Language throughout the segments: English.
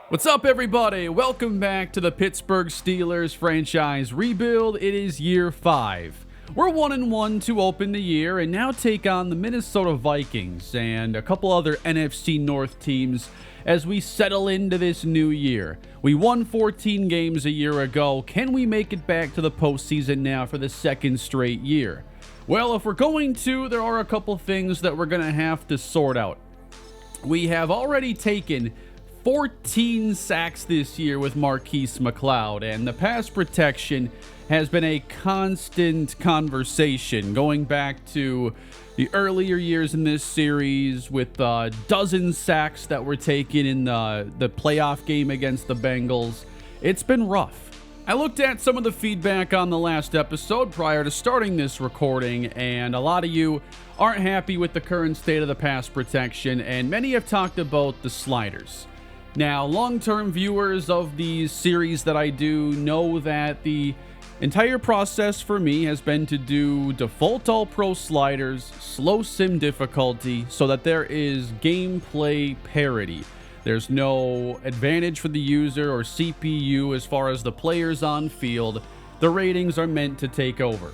What's up, everybody? Welcome back to the Pittsburgh Steelers franchise rebuild. It is year 5. We're 1-1 to open the year and now take on the Minnesota Vikings and a couple other NFC North teams as we settle into this new year. We won 14 games a year ago. Can we make it back to the postseason now for the second straight year? Well, if we're going to, there are a couple things that we're going to have to sort out. We have already taken 14 sacks this year with Marquise McLeod, and the pass protection has been a constant conversation going back to the earlier years in this series with dozen sacks that were taken in the playoff game against the Bengals. It's been rough. I looked at some of the feedback on the last episode prior to starting this recording, and a lot of you aren't happy with the current state of the pass protection, and many have talked about the sliders. Now, long-term viewers of these series that I do know that the entire process for me has been to do default all-pro sliders, slow sim difficulty, so that there is gameplay parity. There's no advantage for the user or CPU as far as the players on field. The ratings are meant to take over.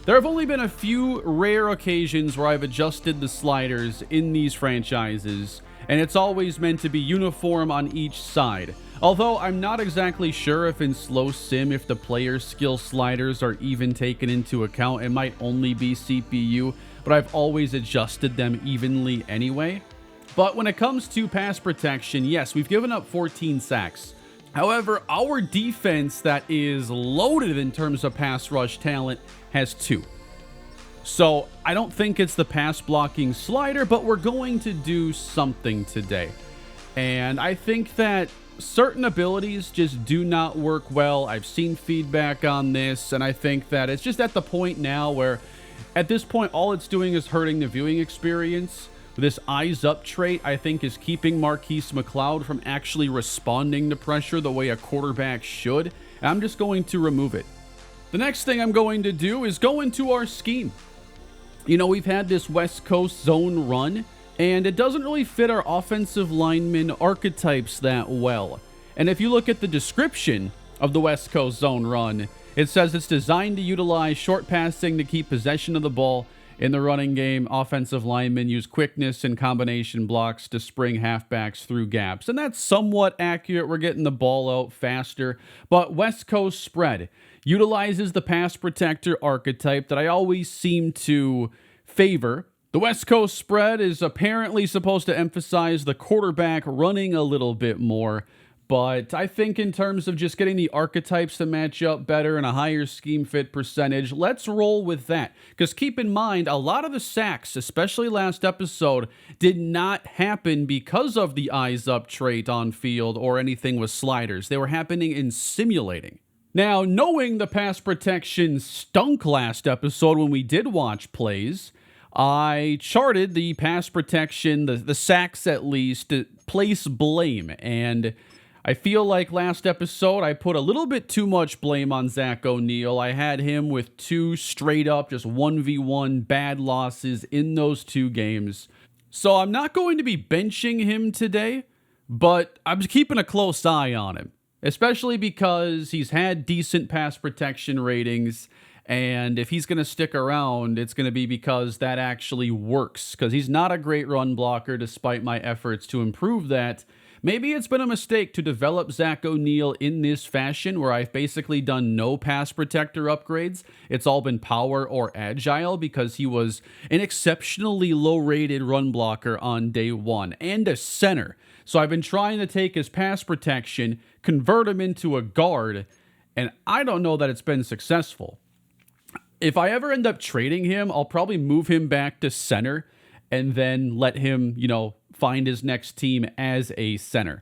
There have only been a few rare occasions where I've adjusted the sliders in these franchises, and it's always meant to be uniform on each side. Although I'm not exactly sure if in slow sim if the player's skill sliders are even taken into account. It might only be CPU, but I've always adjusted them evenly anyway. But when it comes to pass protection, yes, we've given up 14 sacks. However, our defense that is loaded in terms of pass rush talent has 2. So I don't think it's the pass blocking slider, but we're going to do something today. And I think that certain abilities just do not work well. I've seen feedback on this, and I think that it's just at the point now where at this point all it's doing is hurting the viewing experience. This eyes up trait, I think, is keeping Marquise McLeod from actually responding to pressure the way a quarterback should. And I'm just going to remove it. The next thing I'm going to do is go into our scheme. You know, we've had this West Coast zone run, and it doesn't really fit our offensive lineman archetypes that well. And if you look at the description of the West Coast zone run, it says it's designed to utilize short passing to keep possession of the ball. In the running game, offensive linemen use quickness and combination blocks to spring halfbacks through gaps. And that's somewhat accurate. We're getting the ball out faster. But West Coast spread utilizes the pass protector archetype that I always seem to favor. The West Coast spread is apparently supposed to emphasize the quarterback running a little bit more. But I think in terms of just getting the archetypes to match up better and a higher scheme fit percentage, let's roll with that. Because keep in mind, a lot of the sacks, especially last episode, did not happen because of the eyes up trait on field or anything with sliders. They were happening in simulating. Now, knowing the pass protection stunk last episode when we did watch plays, I charted the pass protection, the sacks at least, to place blame. And I feel like last episode I put a little bit too much blame on Zach O'Neal. I had him with 2 straight up, just 1v1 bad losses in those 2 games. So I'm not going to be benching him today, but I'm keeping a close eye on him, especially because he's had decent pass protection ratings. And if he's going to stick around, it's going to be because that actually works, because he's not a great run blocker despite my efforts to improve that. Maybe it's been a mistake to develop Zach O'Neal in this fashion where I've basically done no pass protector upgrades. It's all been power or agile because he was an exceptionally low-rated run blocker on day 1 and a center. So I've been trying to take his pass protection, convert him into a guard, and I don't know that it's been successful. If I ever end up trading him, I'll probably move him back to center and then let him, find his next team as a center.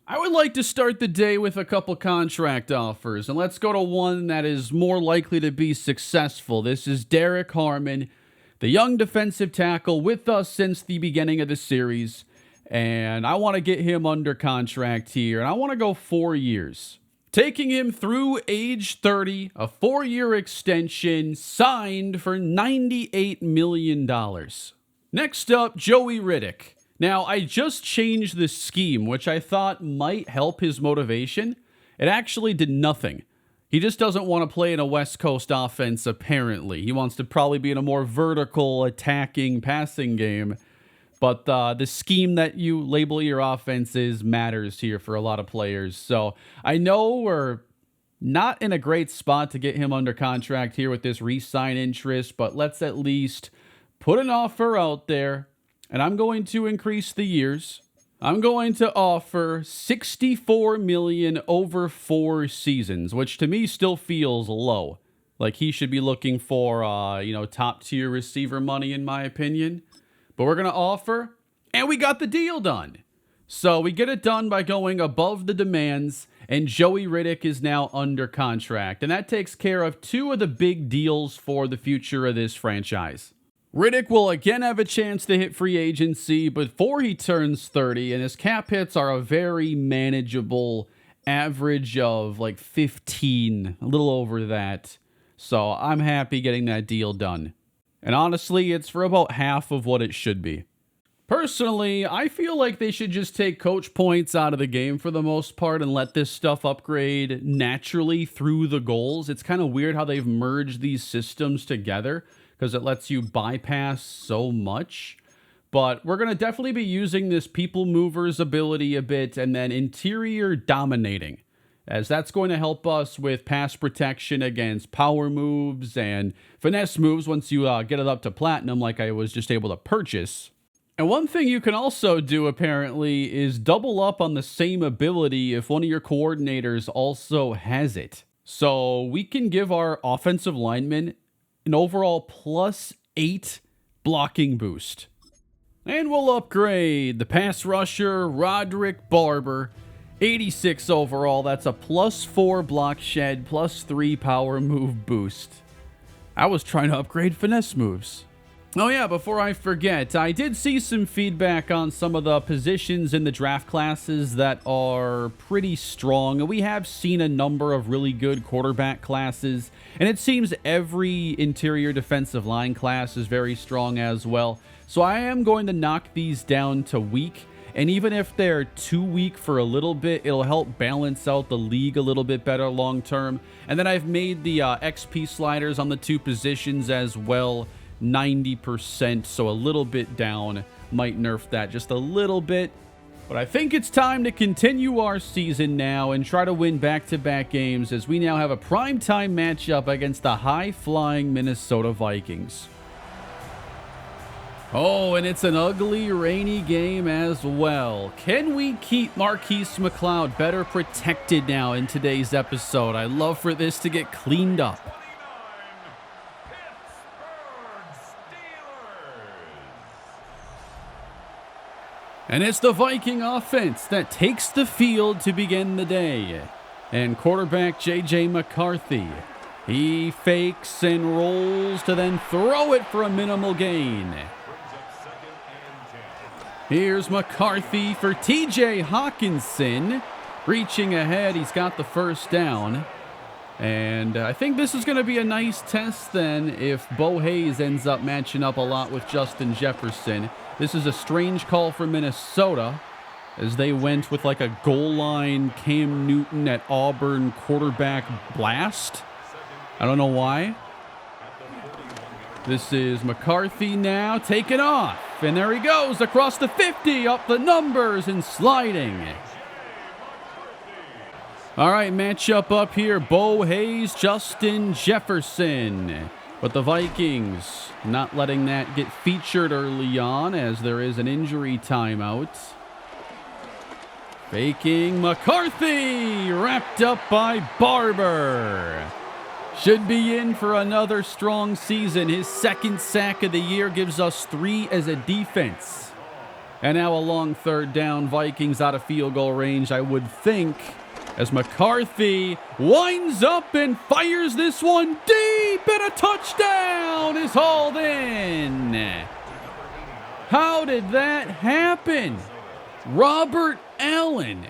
I would like to start the day with a couple contract offers, and let's go to one that is more likely to be successful. This is Derek Harmon, the young defensive tackle with us since the beginning of the series, and I want to get him under contract here, and I want to go 4 years. Taking him through age 30, a 4-year extension signed for $98 million. Next up, Joey Riddick. Now, I just changed the scheme, which I thought might help his motivation. It actually did nothing. He just doesn't want to play in a West Coast offense, apparently. He wants to probably be in a more vertical, attacking, passing game. But the scheme that you label your offenses matters here for a lot of players. So I know we're not in a great spot to get him under contract here with this re-sign interest, but let's at least put an offer out there. And I'm going to increase the years. I'm going to offer $64 million over 4 seasons, which to me still feels low. Like he should be looking for, top tier receiver money in my opinion. But we're going to offer, and we got the deal done. So we get it done by going above the demands, and Joey Riddick is now under contract. And that takes care of 2 of the big deals for the future of this franchise. Riddick will again have a chance to hit free agency before he turns 30, and his cap hits are a very manageable average of like 15, a little over that. So I'm happy getting that deal done. And honestly, it's for about half of what it should be. Personally, I feel like they should just take coach points out of the game for the most part and let this stuff upgrade naturally through the goals. It's kind of weird how they've merged these systems together, because it lets you bypass so much. But we're going to definitely be using this people movers ability a bit, and then interior dominating, as that's going to help us with pass protection against power moves and finesse moves once you get it up to platinum like I was just able to purchase. And one thing you can also do apparently is double up on the same ability if one of your coordinators also has it. So we can give our offensive linemen an overall +8 blocking boost. And we'll upgrade the pass rusher, Roderick Barber, 86 overall. That's a +4 block shed, +3 power move boost. I was trying to upgrade finesse moves. Oh yeah, before I forget, I did see some feedback on some of the positions in the draft classes that are pretty strong. We have seen a number of really good quarterback classes, and it seems every interior defensive line class is very strong as well. So I am going to knock these down to weak, and even if they're too weak for a little bit, it'll help balance out the league a little bit better long term. And then I've made the XP sliders on the 2 positions as well 90%, so a little bit down. Might nerf that just a little bit. But I think it's time to continue our season now and try to win back-to-back games, as we now have a primetime matchup against the high-flying Minnesota Vikings. Oh, and it's an ugly, rainy game as well. Can we keep Marquise McLeod better protected now in today's episode? I'd love for this to get cleaned up. And it's the Viking offense that takes the field to begin the day. And quarterback J.J. McCarthy, he fakes and rolls to then throw it for a minimal gain. Here's McCarthy for T.J. Hawkinson. Reaching ahead, he's got the first down. And I think this is going to be a nice test then if Bo Hayes ends up matching up a lot with Justin Jefferson. This is a strange call for Minnesota, as they went with like a goal line Cam Newton at Auburn quarterback blast. I don't know why. This is McCarthy now taking off. And there he goes across the 50, up the numbers and sliding. All right, matchup up here. Bo Hayes, Justin Jefferson. But the Vikings not letting that get featured early on, as there is an injury timeout. Faking McCarthy, wrapped up by Barber. Should be in for another strong season. His 2nd sack of the year, gives us 3 as a defense. And now a long 3rd down. Vikings out of field goal range, I would think, as McCarthy winds up and fires this one deep, and a touchdown is hauled in. How did that happen? Robert Allen.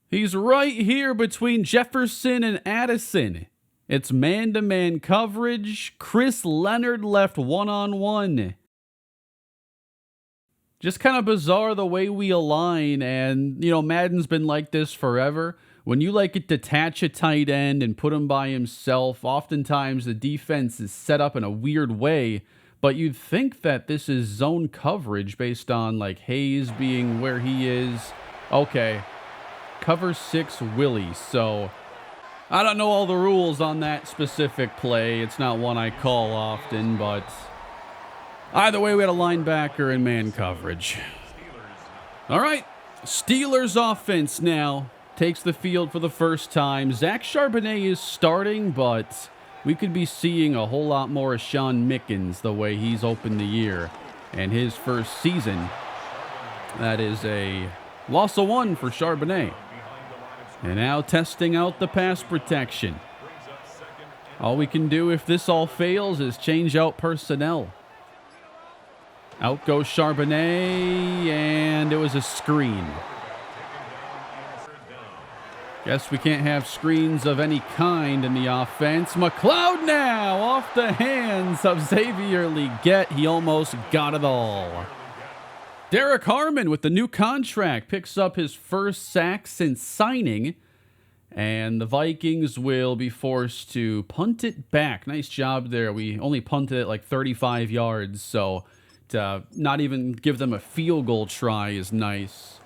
He's right here between Jefferson and Addison. It's man-to-man coverage. Chris Leonard left one-on-one. Just kind of bizarre the way we align, and, Madden's been like this forever. When you detach a tight end and put him by himself, oftentimes the defense is set up in a weird way, but you'd think that this is zone coverage based on, Hayes being where he is. Okay, cover 6 Willie, so I don't know all the rules on that specific play. It's not one I call often, but either way, we had a linebacker in man coverage. All right, Steelers offense now takes the field for the first time. Zach Charbonnet is starting, but we could be seeing a whole lot more of Sean Mickens the way he's opened the year. And his first season, that is a loss of 1 for Charbonnet. And now testing out the pass protection. All we can do if this all fails is change out personnel. Out goes Charbonnet, and it was a screen. Guess we can't have screens of any kind in the offense. McLeod now off the hands of Xavier Legette. He almost got it all. Derek Harmon with the new contract picks up his first sack since signing. And the Vikings will be forced to punt it back. Nice job there. We only punted it 35 yards, so to not even give them a field goal try is nice.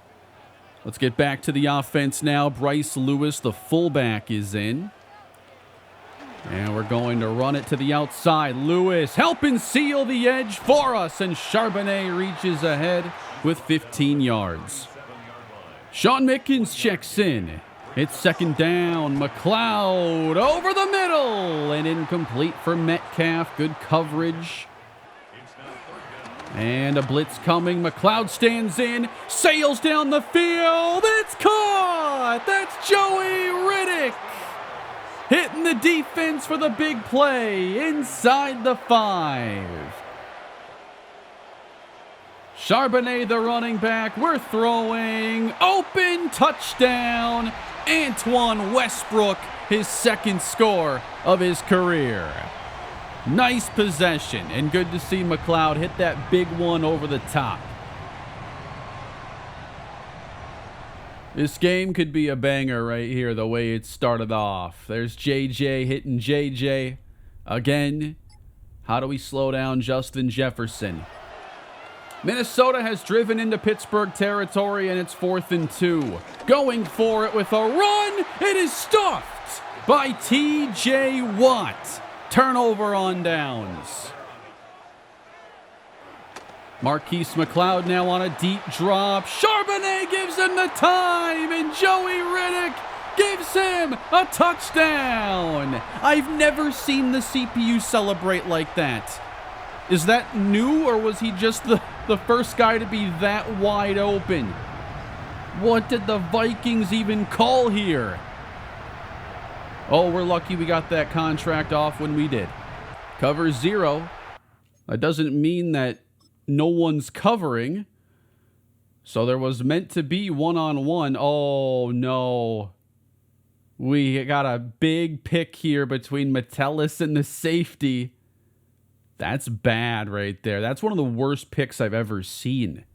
Let's get back to the offense now. Bryce Lewis, the fullback, is in. And we're going to run it to the outside. Lewis helping seal the edge for us, and Charbonnet reaches ahead with 15 yards. Sean Mickens checks in. It's second down. McLeod over the middle, and incomplete for Metcalf. Good coverage. And a blitz coming. McLeod stands in, sails down the field. It's caught! That's Joey Riddick hitting the defense for the big play inside the 5. Charbonnet, the running back. We're throwing. Open touchdown. Antoine Westbrook, his second score of his career. Nice possession, and good to see McLeod hit that big one over the top. This game could be a banger right here, the way it started off. There's JJ hitting JJ. Again, how do we slow down Justin Jefferson? Minnesota has driven into Pittsburgh territory, and it's 4th and 2. Going for it with a run. It is stuffed by T.J. Watt. Turnover on downs. Marquise McLeod now on a deep drop. Charbonnet gives him the time, and Joey Riddick gives him a touchdown. I've never seen the CPU celebrate like that. Is that new, or was he just the first guy to be that wide open? What did the Vikings even call here? Oh, we're lucky we got that contract off when we did. Cover 0. That doesn't mean that no one's covering. So there was meant to be one-on-one. Oh, no. We got a big pick here between Metellus and the safety. That's bad right there. That's one of the worst picks I've ever seen.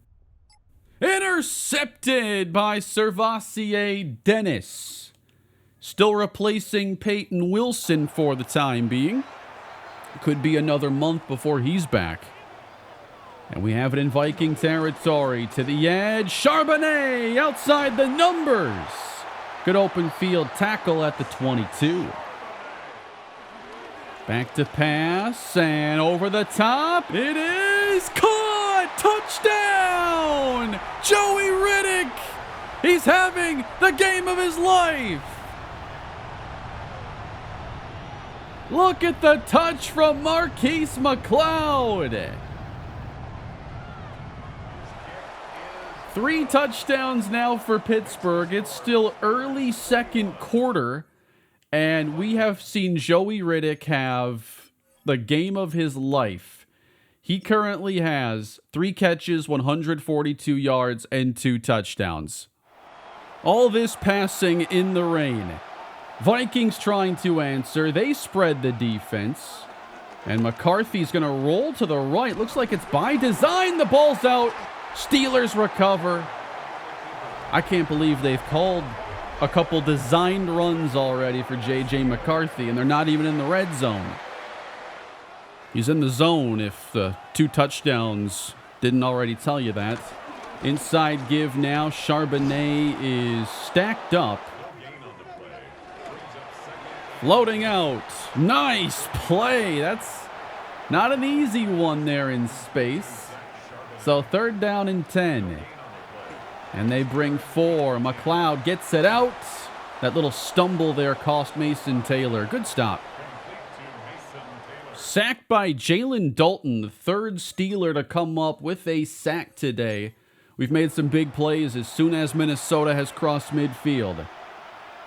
Intercepted by Servassier Dennis. Still replacing Peyton Wilson for the time being. Could be another month before he's back. And we have it in Viking territory. To the edge. Charbonnet outside the numbers. Good open field tackle at the 22. Back to pass. And over the top. It is caught. Touchdown. Joey Riddick. He's having the game of his life. Look at the touch from Marquise McLeod. 3 touchdowns now for Pittsburgh. It's still early second quarter, and we have seen Joey Riddick have the game of his life. He currently has 3 catches, 142 yards, and 2 touchdowns. All this passing in the rain. Vikings trying to answer. They spread the defense. And McCarthy's going to roll to the right. Looks like it's by design. The ball's out. Steelers recover. I can't believe they've called a couple designed runs already for J.J. McCarthy, and they're not even in the red zone. He's in the zone if the 2 touchdowns didn't already tell you that. Inside give now. Charbonnet is stacked up. Floating out. Nice play. That's not an easy one there in space. So 3rd down and 10. And they bring 4. McLeod gets it out. That little stumble there cost Mason Taylor. Good stop. Sacked by Jalen Dalton, the 3rd Steeler to come up with a sack today. We've made some big plays as soon as Minnesota has crossed midfield.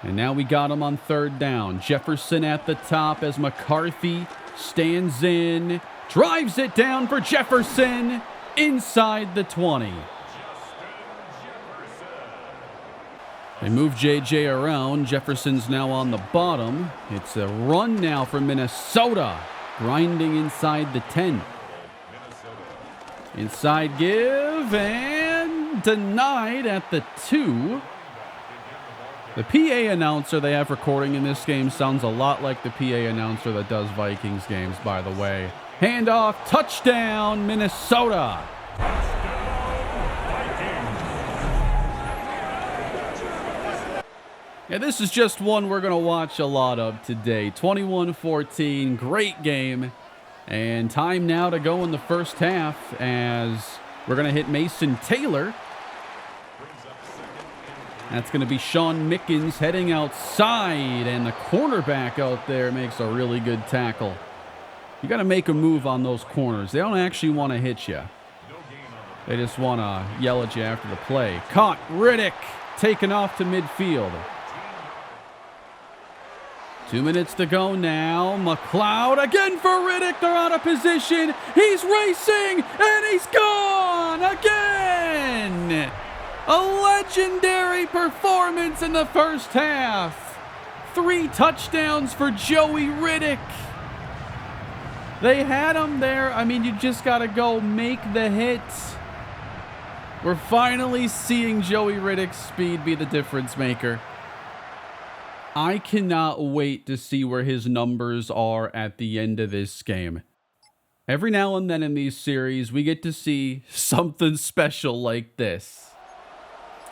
And now we got him on 3rd down. Jefferson at the top as McCarthy stands in. Drives it down for Jefferson inside the 20. They move J.J. around. Jefferson's now on the bottom. It's a run now for Minnesota. Grinding inside the 10. Inside give and denied at the 2. The PA announcer they have recording in this game sounds a lot like the PA announcer that does Vikings games, by the way. Handoff, touchdown, Minnesota. Yeah, this is just one we're going to watch a lot of today. 21-14, great game. And time now to go in the first half as we're going to hit Mason Taylor. That's going to be Sean Mickens heading outside, and the cornerback out there makes a really good tackle. You got to make a move on those corners. They don't actually want to hit you. They just want to yell at you after the play. Caught, Riddick, taken off to midfield. 2 minutes to go now. McLeod again for Riddick. They're out of position. He's racing, and he's gone again. A legendary performance in the first half. 3 touchdowns for Joey Riddick. They had him there. I mean, you just got to go make the hit. We're finally seeing Joey Riddick's speed be the difference maker. I cannot wait to see where his numbers are at the end of this game. Every now and then in these series, we get to see something special like this.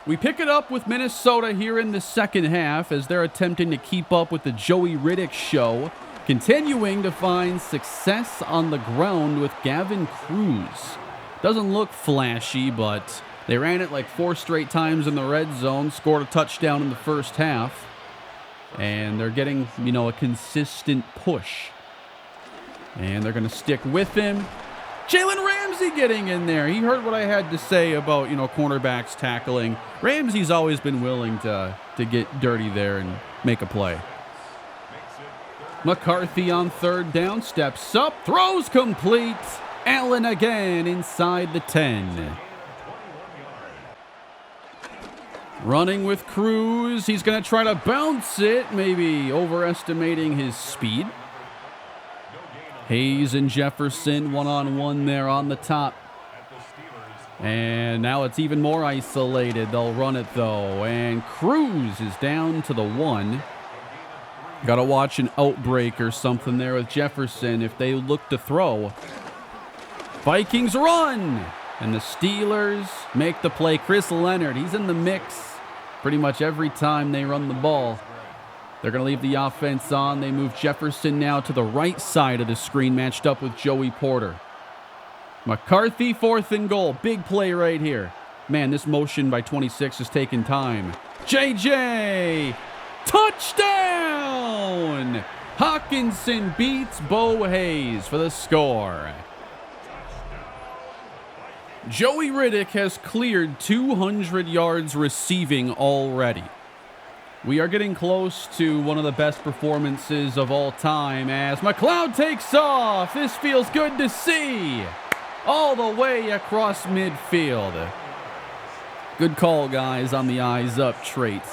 We pick it up with Minnesota here in the second half as they're attempting to keep up with the Joey Riddick show, continuing to find success on the ground with Gavin Cruz. Doesn't look flashy, but they ran it like 4 straight times in the red zone, scored a touchdown in the first half. And they're getting, a consistent push. And they're going to stick with him. Jalen Ramsey getting in there. He heard what I had to say about, cornerbacks tackling. Ramsey's always been willing to get dirty there and make a play. McCarthy on 3rd down, steps up, throws complete. Allen again inside the 10. Running with Cruz. He's going to try to bounce it, maybe overestimating his speed. Hayes and Jefferson one-on-one there on the top. And now it's even more isolated. They'll run it, though. And Cruz is down to the 1. Got to watch an outbreak or something there with Jefferson if they look to throw. Vikings run! And the Steelers make the play. Chris Leonard, he's in the mix pretty much every time they run the ball. They're going to leave the offense on. They move Jefferson now to the right side of the screen, matched up with Joey Porter. McCarthy, 4th and goal. Big play right here. Man, this motion by 26 is taking time. JJ! Touchdown! Hawkinson beats Bo Hayes for the score. Joey Riddick has cleared 200 yards receiving already. We are getting close to one of the best performances of all time as McLeod takes off. This feels good to see. All the way across midfield. Good call, guys, on the eyes up trait.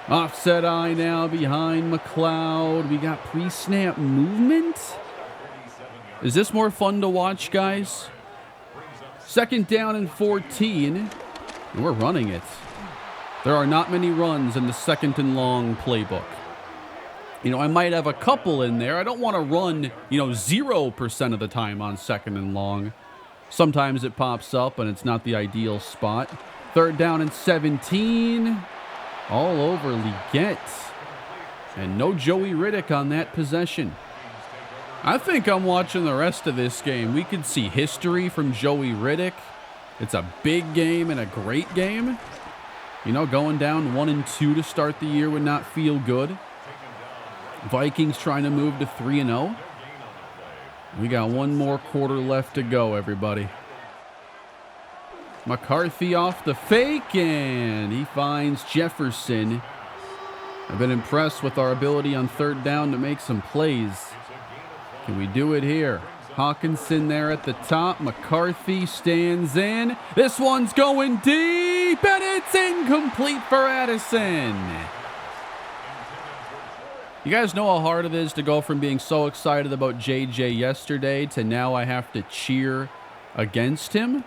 Offset eye now behind McLeod. We got pre-snap movement. Is this more fun to watch, guys? 2nd down and 14. And we're running it. There are not many runs in the 2nd and long playbook. You know, I might have a couple in there. I don't want to run, 0% of the time on 2nd and long. Sometimes it pops up and it's not the ideal spot. 3rd down and 17. All over Leggett. And no Joey Riddick on that possession. I think I'm watching the rest of this game. We could see history from Joey Riddick. It's a big game and a great game. Going down 1-2 to start the year would not feel good. Vikings trying to move to 3-0. We got one more quarter left to go, everybody. McCarthy off the fake, and he finds Jefferson. I've been impressed with our ability on 3rd down to make some plays. Can we do it here? Hawkinson there at the top. McCarthy stands in. This one's going deep, and it's incomplete for Addison. You guys know how hard it is to go from being so excited about JJ yesterday to now I have to cheer against him?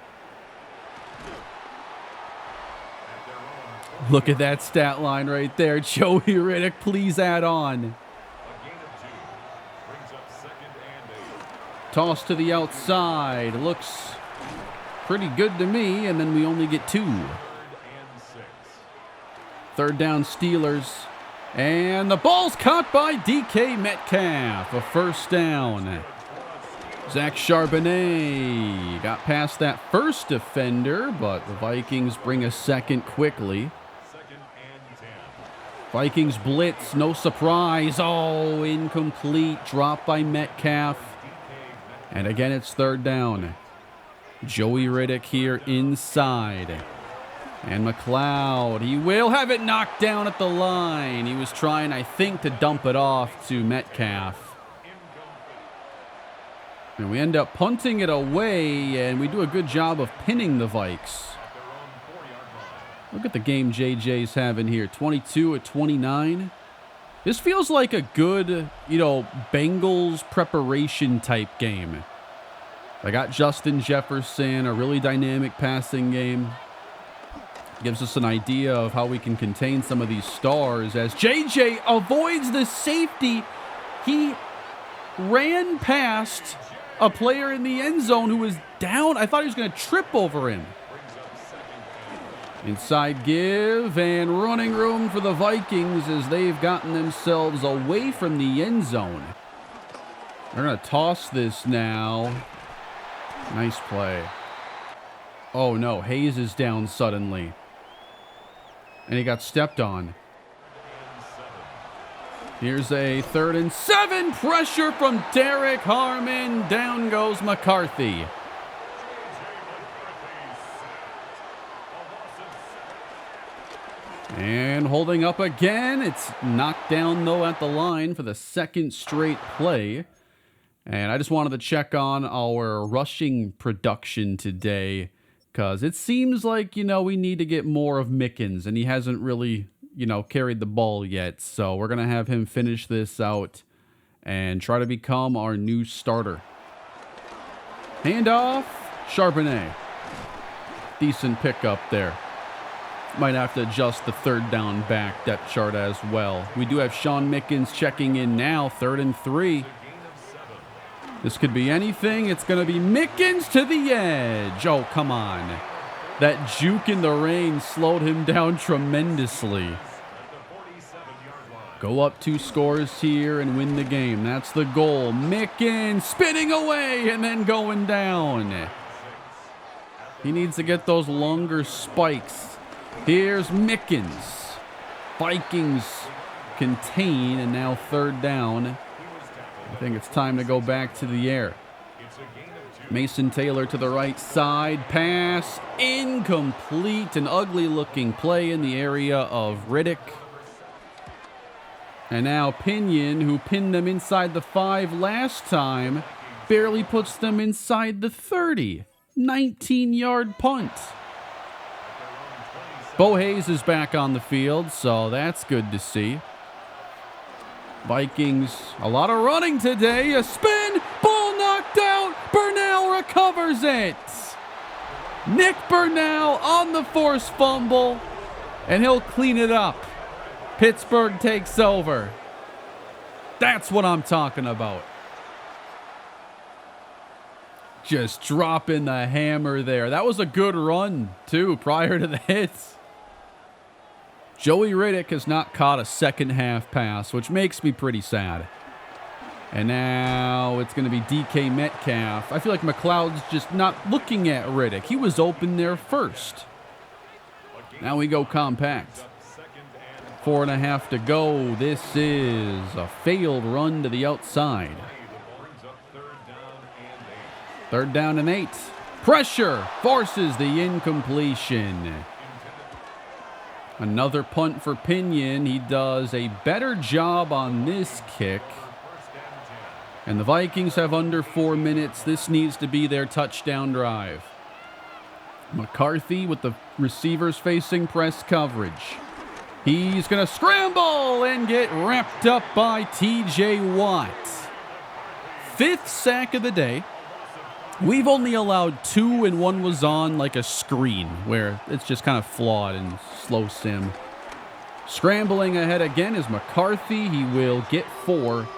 Look at that stat line right there. Joey Riddick, please add on. Toss to the outside. Looks pretty good to me, and then we only get 2. 3rd down Steelers. And the ball's caught by DK Metcalf. A 1st down. Zach Charbonnet got past that first defender, but the Vikings bring a 2nd quickly. Vikings blitz, no surprise. Oh, incomplete. Drop by Metcalf. And again, it's 3rd down. Joey Riddick here inside. And McLeod, he will have it knocked down at the line. He was trying, I think, to dump it off to Metcalf. And we end up punting it away, and we do a good job of pinning the Vikes. Look at the game JJ's having here, 22-29. This feels like a good, Bengals preparation type game. I got Justin Jefferson, a really dynamic passing game. Gives us an idea of how we can contain some of these stars as JJ avoids the safety. He ran past a player in the end zone who was down. I thought he was going to trip over him. Inside give and running room for the Vikings as they've gotten themselves away from the end zone. They're going to toss this now. Nice play. Oh no, Hayes is down suddenly. And he got stepped on. Here's a 3rd and 7. Pressure from Derek Harmon. Down goes McCarthy. And holding up again. It's knocked down, though, at the line for the 2nd straight play. And I just wanted to check on our rushing production today, because it seems like, we need to get more of Mickens, and he hasn't really, carried the ball yet. So we're going to have him finish this out and try to become our new starter. Handoff, Charbonnet. Decent pickup there. Might have to adjust the 3rd down back depth chart as well. We do have Sean Mickens checking in now, 3rd and 3. This could be anything. It's going to be Mickens to the edge. Oh, come on. That juke in the rain slowed him down tremendously. Go up 2 scores here and win the game. That's the goal. Mickens spinning away and then going down. He needs to get those longer spikes. Here's Mickens. Vikings contain, and now 3rd down. I think it's time to go back to the air. Mason Taylor to the right side. Pass incomplete. An ugly looking play in the area of Riddick. And now Pinion, who pinned them inside the 5 last time, barely puts them inside the 30. 19-yard punt. Bo Hayes is back on the field, so that's good to see. Vikings, a lot of running today. A spin, ball knocked out. Burnell recovers it. Nick Burnell on the forced fumble, and he'll clean it up. Pittsburgh takes over. That's what I'm talking about. Just dropping the hammer there. That was a good run, too, prior to the hits. Joey Riddick has not caught a second half pass, which makes me pretty sad. And now it's going to be DK Metcalf. I feel like McLeod's just not looking at Riddick. He was open there first. Now we go compact. 4.5 to go. This is a failed run to the outside. 3rd down and 8. Pressure forces the incompletion. Another punt for Pinion. He does a better job on this kick. And the Vikings have under 4 minutes. This needs to be their touchdown drive. McCarthy with the receivers facing press coverage. He's going to scramble and get wrapped up by TJ Watt. 5th sack of the day. We've only allowed 2, and one was on like a screen where it's just kind of flawed and slow sim. Scrambling ahead again is McCarthy. He will get 4.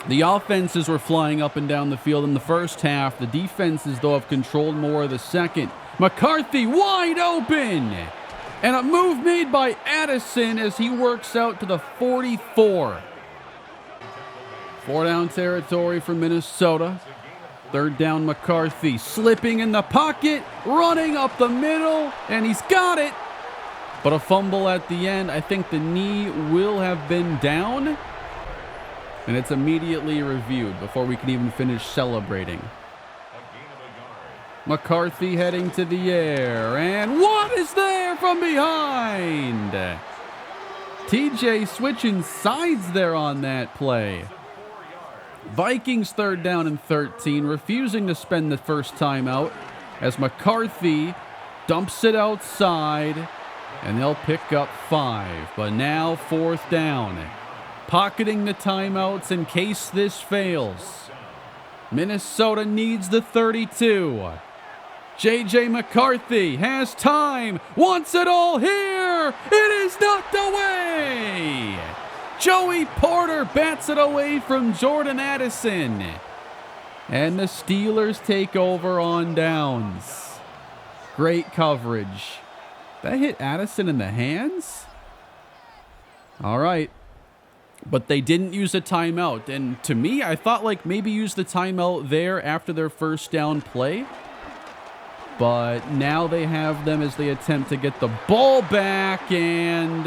The offenses were flying up and down the field in the first half. The defenses, though, have controlled more of the second. McCarthy wide open. And a move made by Addison as he works out to the 44. 4 down territory for Minnesota. 3rd down McCarthy. Slipping in the pocket. Running up the middle. And he's got it. But a fumble at the end. I think the knee will have been down. And it's immediately reviewed before we can even finish celebrating. McCarthy heading to the air. And what is there from behind? TJ switching sides there on that play. Vikings 3rd down and 13, refusing to spend the first time out as McCarthy dumps it outside, and they'll pick up 5. But now 4th down. Pocketing the timeouts in case this fails. Minnesota needs the 32. J.J. McCarthy has time, wants it all here. It is knocked away. Joey Porter bats it away from Jordan Addison. And the Steelers take over on downs. Great coverage. That hit Addison in the hands? All right. But they didn't use a timeout. And to me, I thought like maybe use the timeout there after their first down play. But now they have them as they attempt to get the ball back. And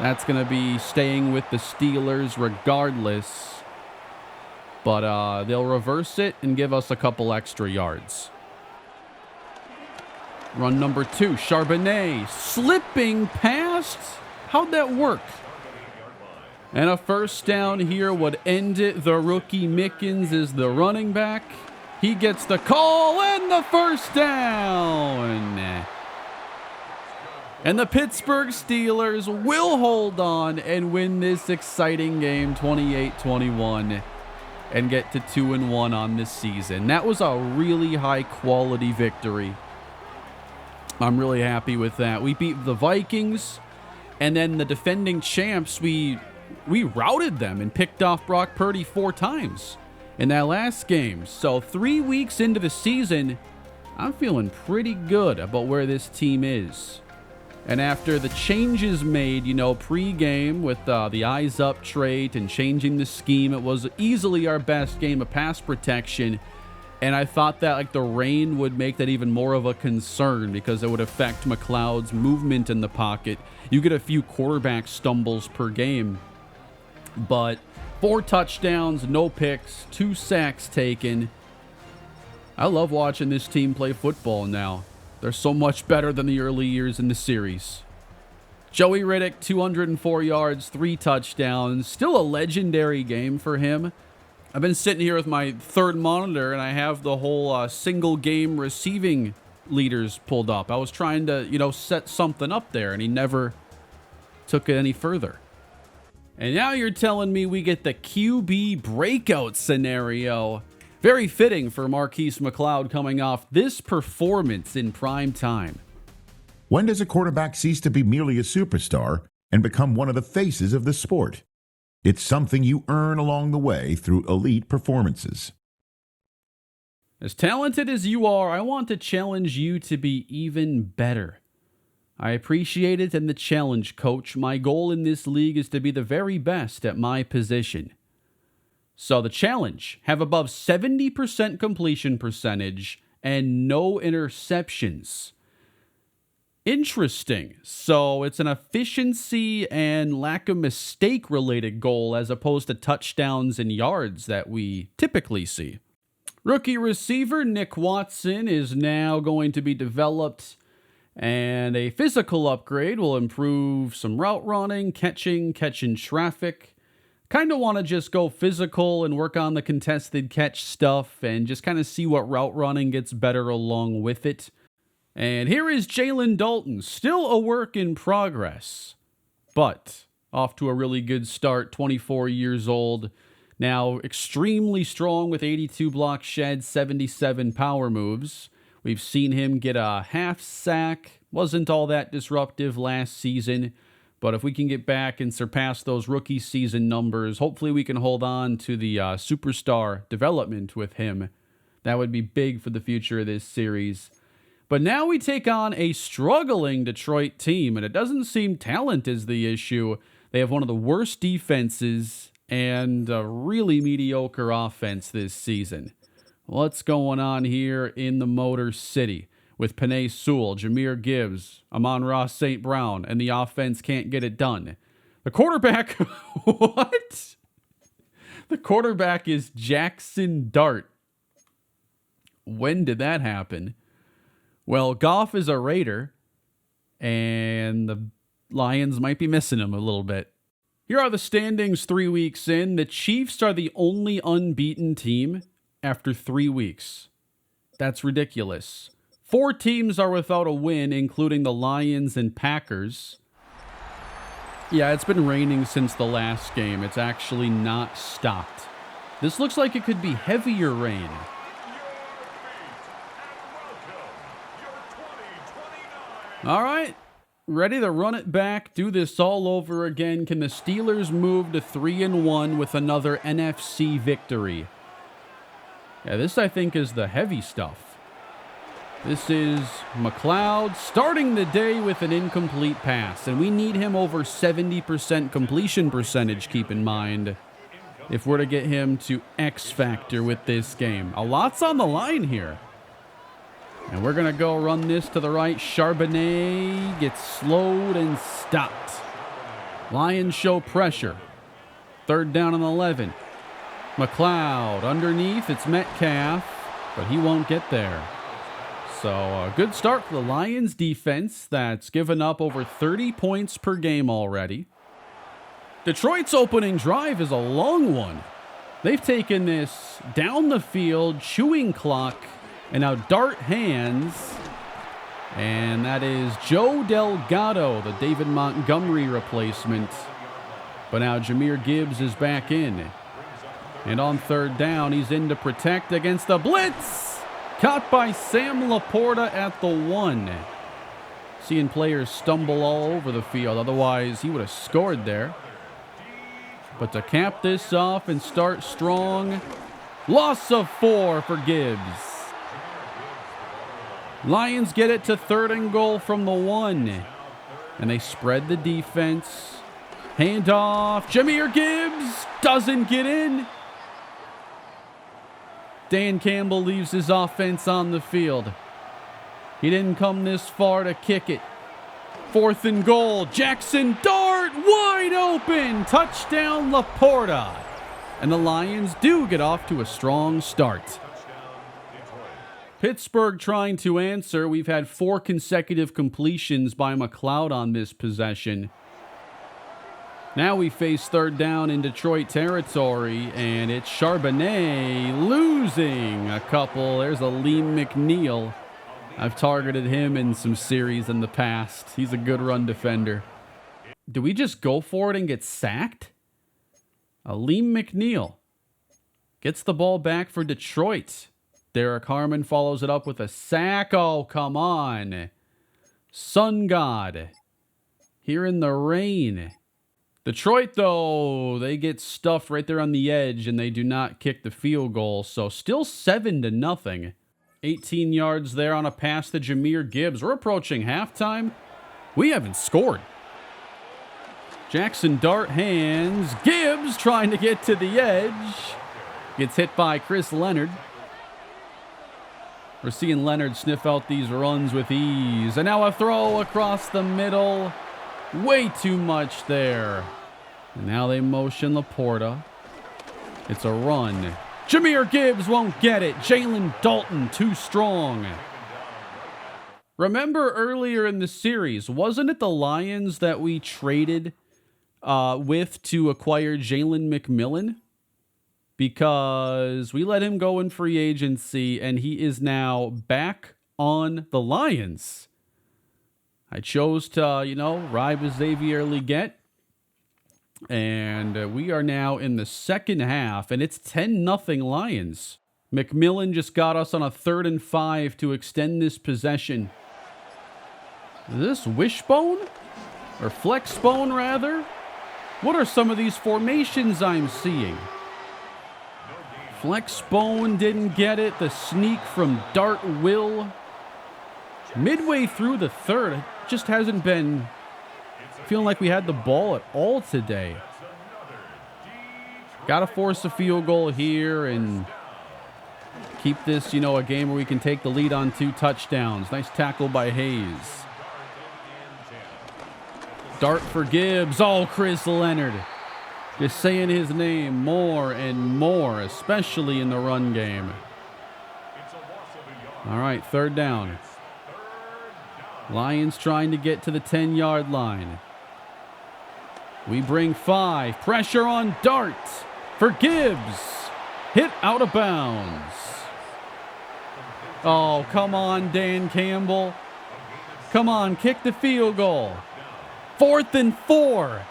that's going to be staying with the Steelers regardless. But they'll reverse it and give us a couple extra yards. Run number 2, Charbonnet slipping past. How'd that work? And a first down here would end it. The rookie Mickens is the running back. He gets the call and the first down. And the Pittsburgh Steelers will hold on and win this exciting game 28-21 and get to 2-1 on this season. That was a really high quality victory. I'm really happy with that. We beat the Vikings, and then the defending champs, we routed them and picked off Brock Purdy 4 times in that last game. So 3 weeks into the season, I'm feeling pretty good about where this team is. And after the changes made, pre-game with the eyes up trait and changing the scheme, it was easily our best game of pass protection. And I thought that the rain would make that even more of a concern because it would affect McLeod's movement in the pocket. You get a few quarterback stumbles per game. But 4 touchdowns, no picks, 2 sacks taken. I love watching this team play football now. They're so much better than the early years in the series. Joey Riddick, 204 yards, 3 touchdowns. Still a legendary game for him. I've been sitting here with my third monitor, and I have the whole single game receiving leaders pulled up. I was trying to, set something up there, and he never took it any further. And now you're telling me we get the QB breakout scenario. Very fitting for Marquise McLeod coming off this performance in prime time. When does a quarterback cease to be merely a superstar and become one of the faces of the sport? It's something you earn along the way through elite performances. As talented as you are, I want to challenge you to be even better. I appreciate it and the challenge, Coach. My goal in this league is to be the very best at my position. So the challenge, have above 70% completion percentage and no interceptions. Interesting. So it's an efficiency and lack of mistake related goal as opposed to touchdowns and yards that we typically see. Rookie receiver Nick Watson is now going to be developed, and a physical upgrade will improve some route running, catching traffic. Kind of want to just go physical and work on the contested catch stuff and just kind of see what route running gets better along with it. And here is Jalen Dalton, still a work in progress, but off to a really good start, 24 years old. Now extremely strong with 82 block sheds, 77 power moves. We've seen him get a half sack. Wasn't all that disruptive last season. But if we can get back and surpass those rookie season numbers, hopefully we can hold on to the superstar development with him. That would be big for the future of this series. But now we take on a struggling Detroit team, and it doesn't seem talent is the issue. They have one of the worst defenses and a really mediocre offense this season. What's going on here in the Motor City? With Penei Sewell, Jahmyr Gibbs, Amon-Ra St. Brown, and the offense can't get it done. The quarterback, what? The quarterback is Jackson Dart. When did that happen? Well, Goff is a Raider, and the Lions might be missing him a little bit. Here are the standings 3 weeks in. The Chiefs are the only unbeaten team after 3 weeks. That's ridiculous. 4 teams are without a win, including the Lions and Packers. Yeah, it's been raining since the last game. It's actually not stopped. This looks like it could be heavier rain. All right, ready to run it back, do this all over again. Can the Steelers move to 3-1 with another NFC victory? Yeah, this I think is the heavy stuff. This is McLeod starting the day with an incomplete pass, and we need him over 70% completion percentage, keep in mind, if we're to get him to X factor with this game. A lot's on the line here. And we're going to go run this to the right. Charbonnet gets slowed and stopped. Lions show pressure. 3rd down and 11. McLeod underneath. It's Metcalf, but he won't get there. So a good start for the Lions defense that's given up over 30 points per game already. Detroit's opening drive is a long one. They've taken this down the field, chewing clock, and now Dart hands. And that is Joe Delgado, the David Montgomery replacement. But now Jahmyr Gibbs is back in. And on 3rd down, he's in to protect against the blitz. Caught by Sam Laporta at the 1. Seeing players stumble all over the field. Otherwise, he would have scored there. But to cap this off and start strong, loss of 4 for Gibbs. Lions get it to 3rd and goal from the 1. And they spread the defense. Handoff. Jahmyr Gibbs doesn't get in. Dan Campbell leaves his offense on the field. He didn't come this far to kick it. 4th and goal. Jackson Dart wide open. Touchdown Laporta. And the Lions do get off to a strong start. Pittsburgh trying to answer. We've had 4 consecutive completions by McLeod on this possession. Now we face 3rd down in Detroit territory, and it's Charbonnet losing a couple. There's a Liam McNeil. I've targeted him in some series in the past. He's a good run defender. Do we just go for it and get sacked? A Liam McNeil Gets the ball back for Detroit. Derek Harmon follows it up with a sack. Oh, come on. Sun God. Here in the rain. Detroit, though, they get stuffed right there on the edge, and they do not kick the field goal. So still 7-0. 18 yards there on a pass to Jahmyr Gibbs. We're approaching halftime. We haven't scored. Jackson Dart hands. Gibbs trying to get to the edge. Gets hit by Chris Leonard. We're seeing Leonard sniff out these runs with ease. And now a throw across the middle. Way too much there. And now they motion Laporta. It's a run. Jahmyr Gibbs won't get it. Jalen Dalton too strong. Remember earlier in the series, wasn't it the Lions that we traded with to acquire Jalen McMillan? Because we let him go in free agency and he is now back on the Lions. I chose to, ride with Xavier Leggett. And we are now in the second half, and it's 10-0 Lions. McMillan just got us on a 3rd and 5 to extend this possession. Is this wishbone? Or flexbone, rather? What are some of these formations I'm seeing? Flexbone didn't get it. The sneak from Dart will. Midway through the third, it just hasn't been feeling like we had the ball at all today. Got to force a field goal here and keep this, a game where we can take the lead on 2 touchdowns. Nice tackle by Hayes. Dart for Gibbs. Oh, Chris Leonard. Just saying his name more and more, especially in the run game. All right, 3rd down. Lions trying to get to the 10-yard line. We bring 5. Pressure on Dart for Gibbs. Hit out of bounds. Oh, come on, Dan Campbell. Come on, kick the field goal. 4th and 4.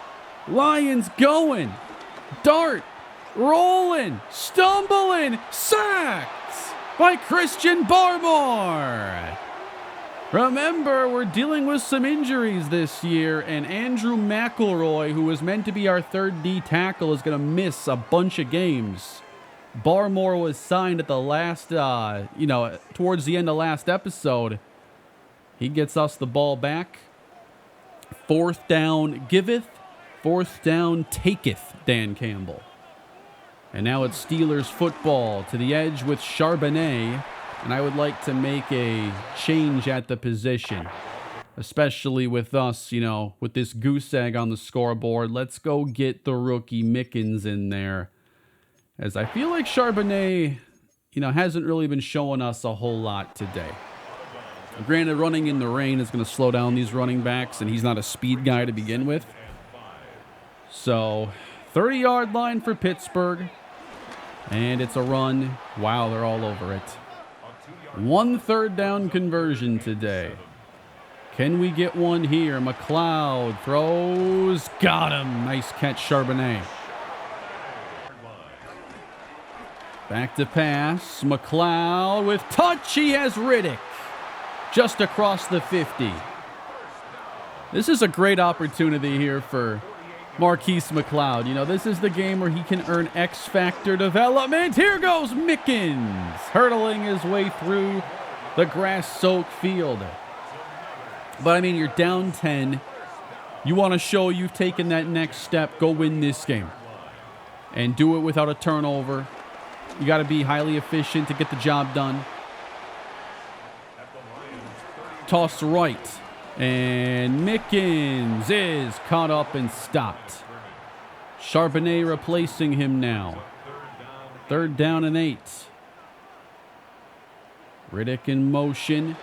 Lions going. Dart rolling. Stumbling. Sacked by Christian Barmore. Remember, we're dealing with some injuries this year, and Andrew McElroy, who was meant to be our 3rd D tackle, is going to miss a bunch of games. Barmore was signed at the last, towards the end of last episode. He gets us the ball back. 4th down giveth, 4th down taketh, Dan Campbell. And now it's Steelers football to the edge with Charbonnet. And I would like to make a change at the position, especially with us, with this goose egg on the scoreboard. Let's go get the rookie Mickens in there, as I feel like Charbonnet, hasn't really been showing us a whole lot today. Granted, running in the rain is going to slow down these running backs, and he's not a speed guy to begin with. So, 30-yard line for Pittsburgh, and it's a run. Wow, they're all over it. 1 3rd down conversion today. Can we get one here? McLeod throws. Got him. Nice catch, Charbonnet. Back to pass. McLeod with touch. He has Riddick just across the 50. This is a great opportunity here for Marquise McLeod. This is the game where he can earn X-Factor development. Here goes Mickens, hurtling his way through the grass-soaked field. But, you're down 10. You want to show you've taken that next step. Go win this game. And do it without a turnover. You got to be highly efficient to get the job done. Toss right. And Mickens is caught up and stopped. Charbonnet replacing him now. 3rd down and 8. Riddick in motion.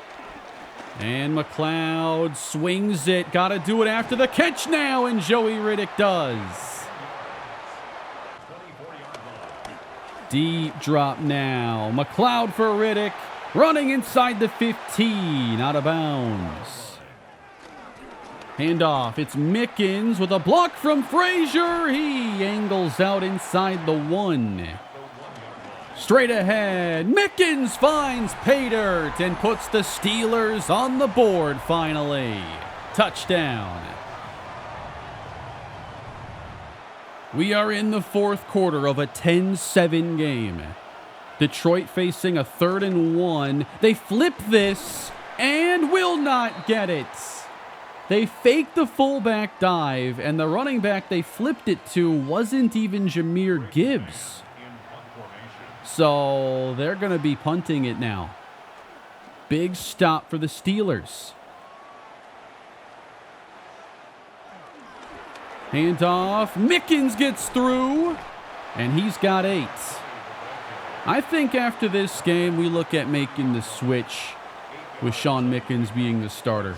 And McLeod swings it. Got to do it after the catch now, and Joey Riddick does. Deep drop now. McLeod for Riddick. Running inside the 15. Out of bounds. Handoff. It's Mickens with a block from Frazier. He angles out inside the 1. Straight ahead, Mickens finds pay dirt and puts the Steelers on the board finally. Touchdown. We are in the fourth quarter of a 10-7 game. Detroit facing a 3rd and 1. They flip this and will not get it. They faked the fullback dive, and the running back they flipped it to wasn't even Jahmyr Gibbs. So they're going to be punting it now. Big stop for the Steelers. Handoff. Mickens gets through, and he's got 8. I think after this game, we look at making the switch with Sean Mickens being the starter.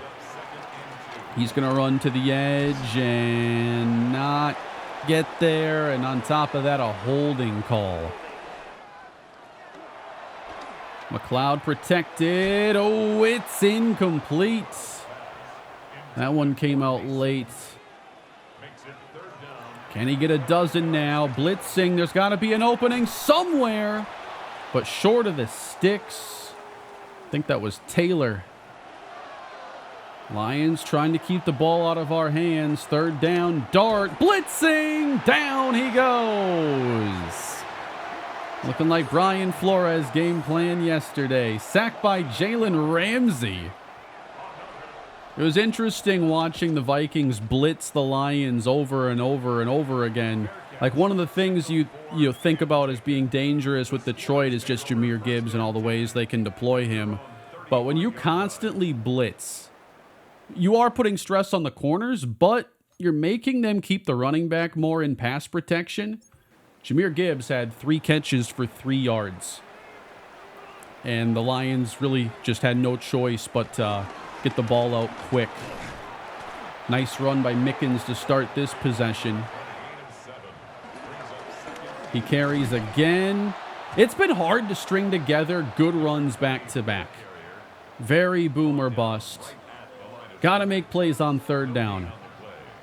He's going to run to the edge and not get there, and on top of that, a holding call. McLeod protected. Oh, it's incomplete. That one came out late. Can he get a dozen now? Blitzing. There's got to be an opening somewhere, but short of the sticks. I think that was Taylor. Lions trying to keep the ball out of our hands. 3rd down. Dart. Blitzing. Down he goes. Looking like Brian Flores' game plan yesterday. Sacked by Jalen Ramsey. It was interesting watching the Vikings blitz the Lions over and over and over again. Like, one of the things you think about as being dangerous with Detroit is just Jahmyr Gibbs and all the ways they can deploy him. But when you constantly blitz, you are putting stress on the corners, but you're making them keep the running back more in pass protection. Jahmyr Gibbs had 3 catches for 3 yards. And the Lions really just had no choice but get the ball out quick. Nice run by Mickens to start this possession. He carries again. It's been hard to string together good runs back to back. Very boom or bust. Got to make plays on 3rd down.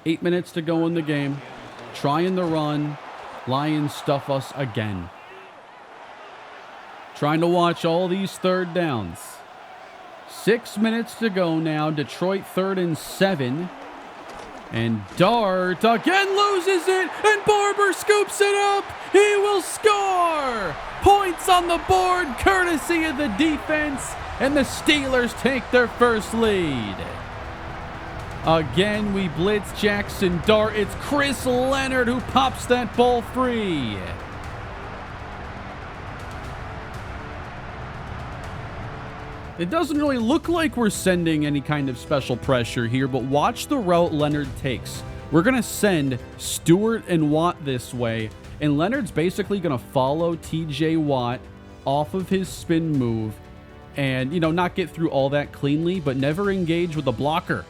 8 minutes to go in the game. Trying the run. Lions stuff us again. Trying to watch all these 3rd downs. 6 minutes to go now. Detroit 3rd and 7. And Dart again loses it. And Barber scoops it up. He will score. Points on the board courtesy of the defense. And the Steelers take their first lead. Again, we blitz Jackson Dart. It's Chris Leonard who pops that ball free. It doesn't really look like we're sending any kind of special pressure here, but watch the route Leonard takes. We're going to send Stewart and Watt this way, and Leonard's basically going to follow TJ Watt off of his spin move and, not get through all that cleanly, but never engage with the blocker.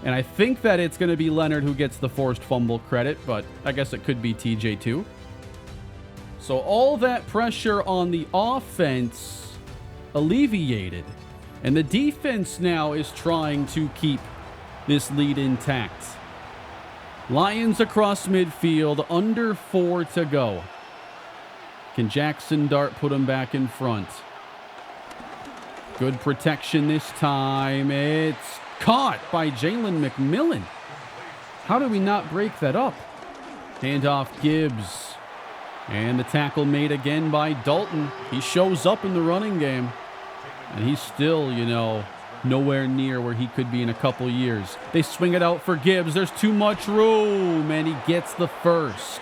And I think that it's going to be Leonard who gets the forced fumble credit, but I guess it could be TJ too. So all that pressure on the offense alleviated. And the defense now is trying to keep this lead intact. Lions across midfield, under 4 to go. Can Jackson Dart put him back in front? Good protection this time. It's caught by Jalen McMillan. How do we not break that up? Handoff Gibbs. And the tackle made again by Dalton. He shows up in the running game. And he's still, nowhere near where he could be in a couple years. They swing it out for Gibbs. There's too much room. And he gets the first.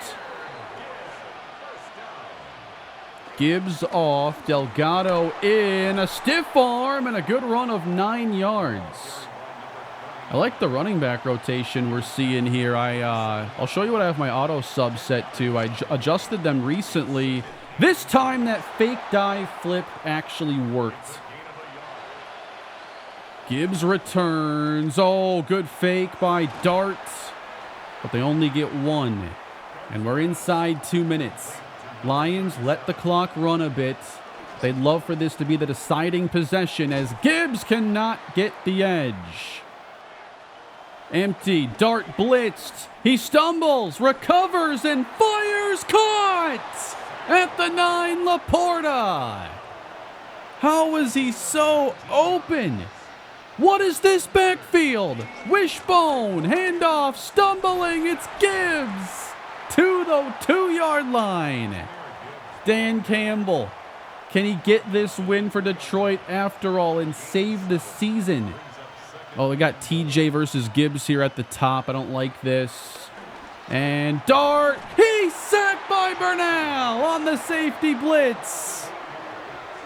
Gibbs off. Delgado in. A stiff arm and a good run of 9 yards. I like the running back rotation we're seeing here. I'll show you what I have my auto sub set to. I adjusted them recently. This time that fake dive flip actually worked. Gibbs returns. Oh, good fake by Dart. But they only get 1. And we're inside 2 minutes. Lions let the clock run a bit. They'd love for this to be the deciding possession as Gibbs cannot get the edge. Empty. Dart blitzed. He stumbles, recovers, and fires. Caught! At the 9, Laporta. How is he so open? What is this backfield? Wishbone, handoff, stumbling, it's Gibbs to the 2-yard line. Dan Campbell, can he get this win for Detroit after all and save the season? Oh, we got TJ versus Gibbs here at the top. I don't like this. And Dart, he's sacked by Bernal on the safety blitz.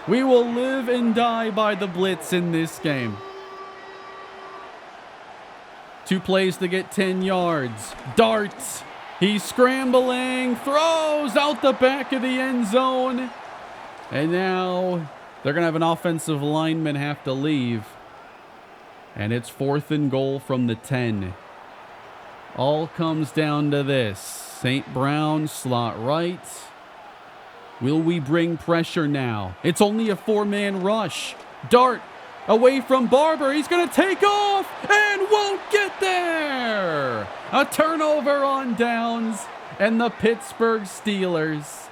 We will live and die by the blitz in this game. 2 plays to get 10 yards. Dart, he's scrambling, throws out the back of the end zone. And now they're going to have an offensive lineman have to leave. And it's 4th and goal from the 10. All comes down to this. St. Brown, slot right. Will we bring pressure now? It's only a 4-man rush. Dart away from Barber. He's going to take off and won't get there. A turnover on downs, and the Pittsburgh Steelers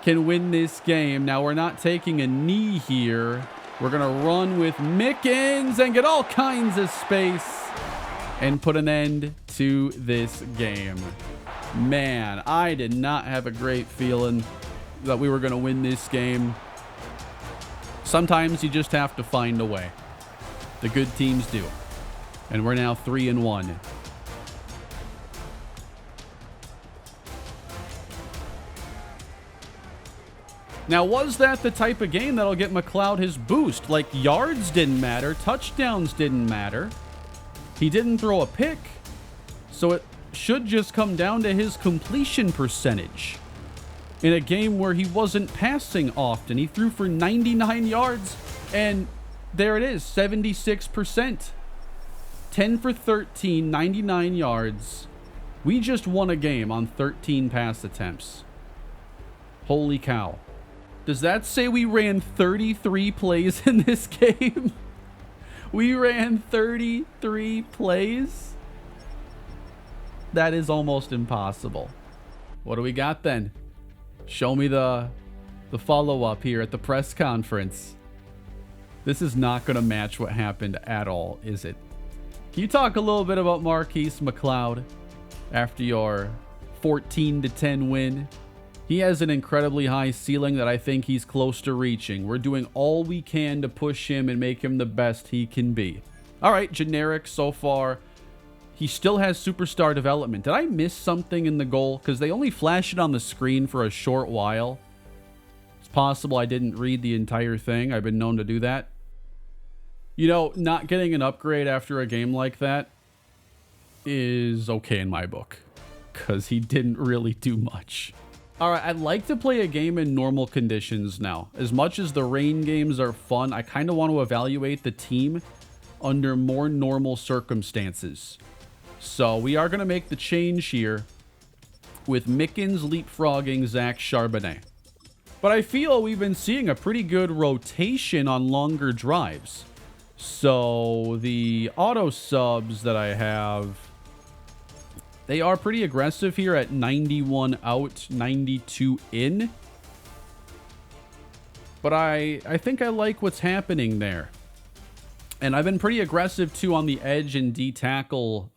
can win this game. Now, we're not taking a knee here. We're going to run with Mickens and get all kinds of space and put an end to this game. Man, I did not have a great feeling that we were going to win this game. Sometimes you just have to find a way. The good teams do. And we're now 3-1. Now, was that the type of game that'll get McLeod his boost? Like, yards didn't matter, touchdowns didn't matter. He didn't throw a pick, so it should just come down to his completion percentage. In a game where he wasn't passing often, he threw for 99 yards, and there it is, 76%. 10 for 13, 99 yards. We just won a game on 13 pass attempts. Holy cow. Does that say we ran 33 plays in this game? We ran 33 plays? That is almost impossible. What do we got then? Show me the follow-up here at the press conference. This is not going to match what happened at all, is it? Can you talk a little bit about Marquise McLeod after your 14-10 win? He has an incredibly high ceiling that I think he's close to reaching. We're doing all we can to push him and make him the best he can be. All right, generic so far. He still has superstar development. Did I miss something in the goal? Because they only flash it on the screen for a short while. It's possible I didn't read the entire thing. I've been known to do that. You know, not getting an upgrade after a game like that is okay in my book. Because he didn't really do much. All right, I'd like to play a game in normal conditions now. As much as the rain games are fun, I kind of want to evaluate the team under more normal circumstances. So we are going to make the change here with Mickens leapfrogging Zach Charbonnet. But I feel we've been seeing a pretty good rotation on longer drives. So the auto subs that I have, they are pretty aggressive here at 91 out, 92 in. But I think I like what's happening there. And I've been pretty aggressive, too, on the edge and D-tackle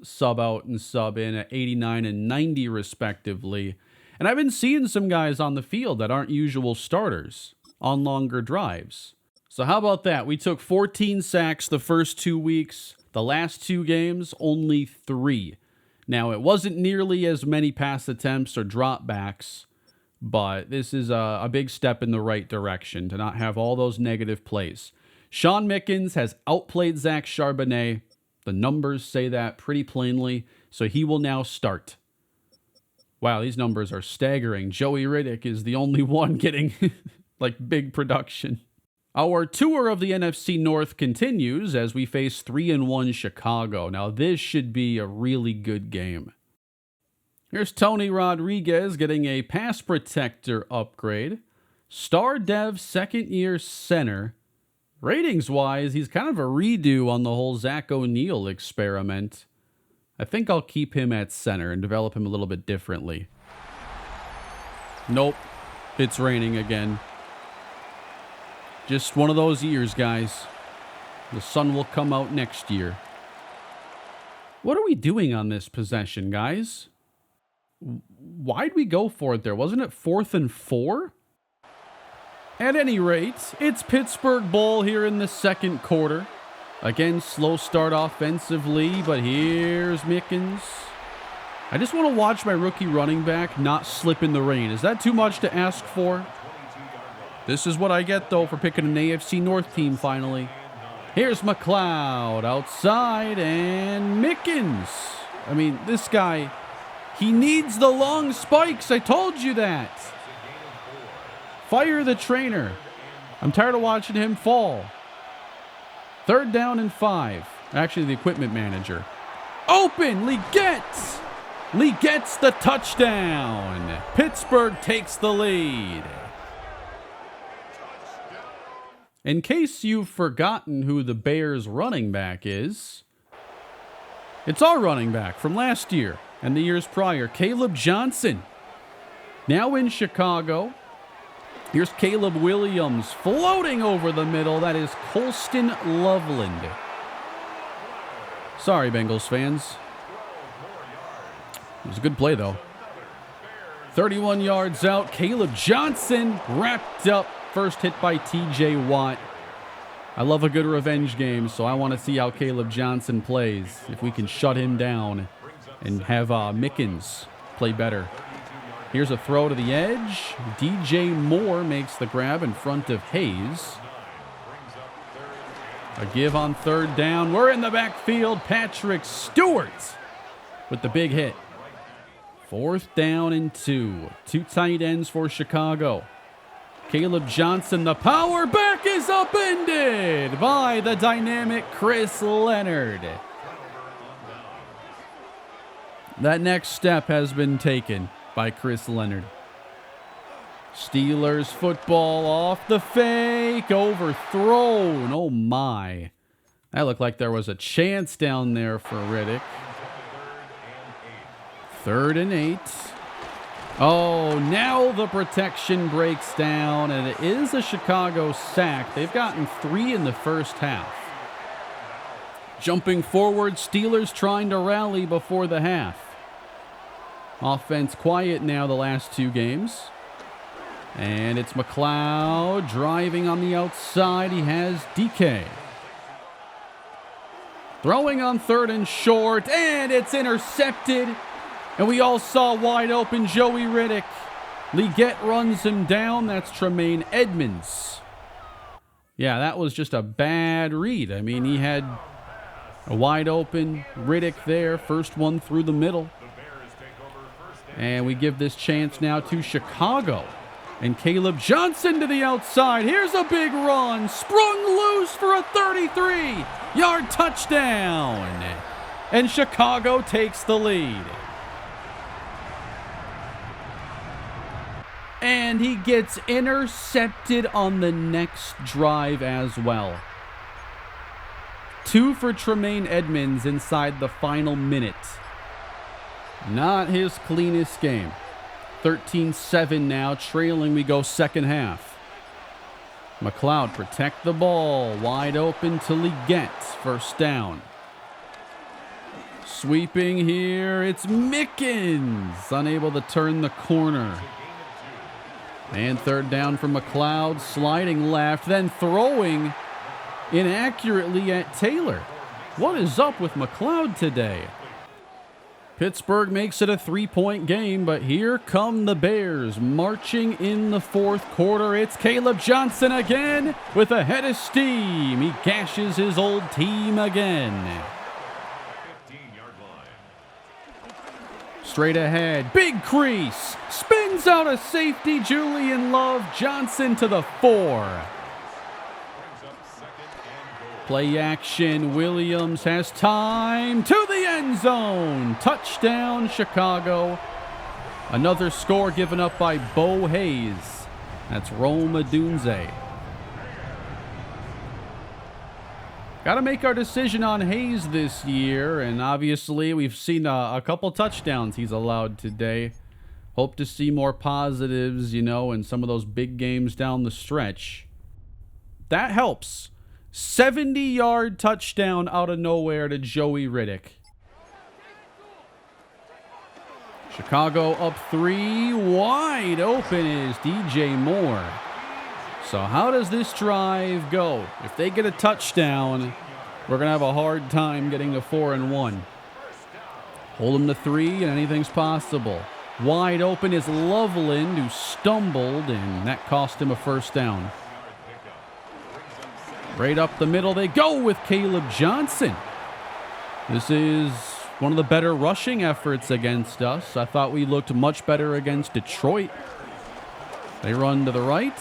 sub out and sub in at 89 and 90, respectively. And I've been seeing some guys on the field that aren't usual starters on longer drives. So how about that? We took 14 sacks the first 2 weeks. The last 2 games, only 3. Now, it wasn't nearly as many pass attempts or dropbacks, but this is a big step in the right direction to not have all those negative plays. Sean Mickens has outplayed Zach Charbonnet. The numbers say that pretty plainly, so he will now start. Wow, these numbers are staggering. Joey Riddick is the only one getting like big production. Our tour of the NFC North continues as we face 3-1 Chicago. Now, this should be a really good game. Here's Tony Rodriguez getting a pass protector upgrade. Star Dev second-year center. Ratings-wise, he's kind of a redo on the whole Zach O'Neal experiment. I think I'll keep him at center and develop him a little bit differently. Nope. It's raining again. Just one of those years, guys. The sun will come out next year. What are we doing on this possession, guys? Why'd we go for it there? Wasn't it 4th and 4? At any rate, it's Pittsburgh ball here in the second quarter. Again, slow start offensively, but here's Mickens. I just want to watch my rookie running back not slip in the rain. Is that too much to ask for? This is what I get, though, for picking an AFC North team finally. Here's McLeod outside, and Mickens. I mean, this guy, he needs the long spikes. I told you that. Fire the trainer. I'm tired of watching him fall. 3rd down and 5. Actually, the equipment manager. Open! Lee gets the touchdown. Pittsburgh takes the lead. In case you've forgotten who the Bears running back is, it's our running back from last year and the years prior, Caleb Johnson. Now in Chicago. Here's Caleb Williams floating over the middle. That is Colston Loveland. Sorry, Bengals fans. It was a good play, though. 31 yards out. Caleb Johnson wrapped up. First hit by T.J. Watt. I love a good revenge game, so I want to see how Caleb Johnson plays. If we can shut him down and have Mickens play better. Here's a throw to the edge. DJ Moore makes the grab in front of Hayes. A give on 3rd down. We're in the backfield. Patrick Stewart with the big hit. 4th down and 2. 2 tight ends for Chicago. Caleb Johnson, the power back is upended by the dynamic Chris Leonard. That next step has been taken by Chris Leonard. Steelers football off the fake, overthrown. Oh my. That looked like there was a chance down there for Riddick. 3rd and 8. Oh, now the protection breaks down, and it is a Chicago sack. They've gotten 3 in the first half. Jumping forward, Steelers trying to rally before the half. Offense quiet now the last 2 games. And it's McLeod driving on the outside. He has DK. Throwing on 3rd and short, and it's intercepted. And we all saw wide open Joey Riddick. Leggett runs him down. That's Tremaine Edmonds. Yeah, that was just a bad read. I mean, he had a wide open Riddick there. First one through the middle. And we give this chance now to Chicago. And Caleb Johnson to the outside. Here's a big run. Sprung loose for a 33-yard touchdown. And Chicago takes the lead. And he gets intercepted on the next drive as well. 2 for Tremaine Edmonds inside the final minute. Not his cleanest game. 13-7 now, trailing we go second half. McLeod protect the ball, wide open to Leggett, 1st down. Sweeping here, it's Mickens, unable to turn the corner. And 3rd down for McLeod, sliding left, then throwing inaccurately at Taylor. What is up with McLeod today? Pittsburgh makes it a 3-point game, but here come the Bears marching in the 4th quarter. It's Caleb Johnson again with a head of steam. He gashes his old team again. Straight ahead, big crease, spins out a safety, Julian Love, Johnson to the 4. Play action, Williams has time to the end zone. Touchdown, Chicago. Another score given up by Bo Hayes. That's Rome Odunze. Got to make our decision on Hayes this year, and obviously we've seen a couple touchdowns he's allowed today. Hope to see more positives, you know, in some of those big games down the stretch. That helps. 70-yard touchdown out of nowhere to Joey Riddick. Chicago up 3. Wide open is DJ Moore. So how does this drive go? If they get a touchdown, we're going to have a hard time getting to 4-1. Hold them to 3 and anything's possible. Wide open is Loveland, who stumbled, and that cost him a first down. Right up the middle they go with Caleb Johnson. This is one of the better rushing efforts against us. I thought we looked much better against Detroit. They run to the right.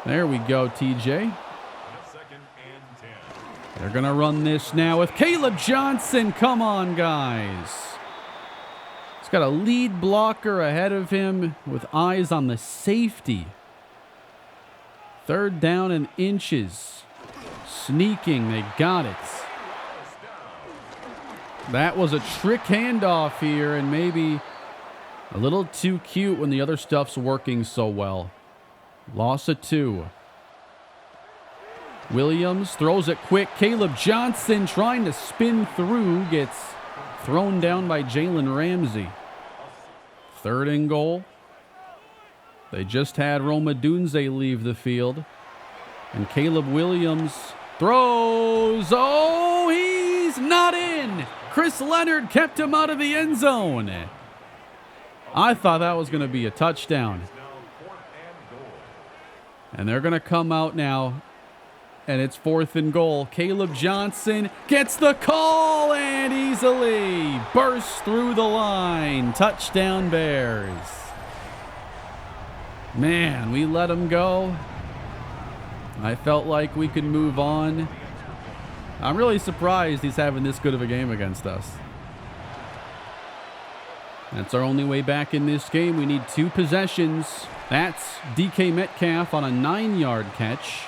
There we go, TJ. They're going to run this now with Caleb Johnson. Come on, guys. He's got a lead blocker ahead of him with eyes on the safety. 3rd down and inches. Sneaking, they got it. That was a trick handoff here, and maybe a little too cute when the other stuff's working so well. Loss of 2. Williams throws it quick. Caleb Johnson trying to spin through. Gets thrown down by Jalen Ramsey. 3rd and goal. They just had Roma Dunze leave the field. And Caleb Williams throws. Oh, he's not in. Chris Leonard kept him out of the end zone. I thought that was going to be a touchdown. And they're going to come out now. And it's 4th and goal. Caleb Johnson gets the call and easily bursts through the line. Touchdown Bears. Man, we let him go. I felt like we could move on. I'm really surprised he's having this good of a game against us. That's our only way back in this game. We need 2 possessions. That's DK Metcalf on a 9-yard catch.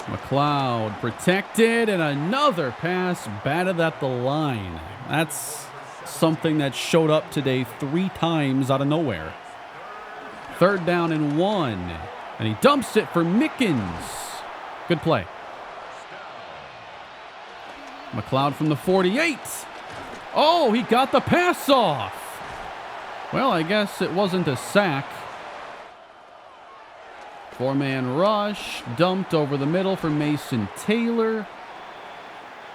McLeod protected, and another pass batted at the line. That's something that showed up today 3 times out of nowhere. 3rd down and 1, and he dumps it for Mickens. Good play. McLeod from the 48. Oh, he got the pass off. Well, I guess it wasn't a sack. 4-man rush, dumped over the middle for Mason Taylor.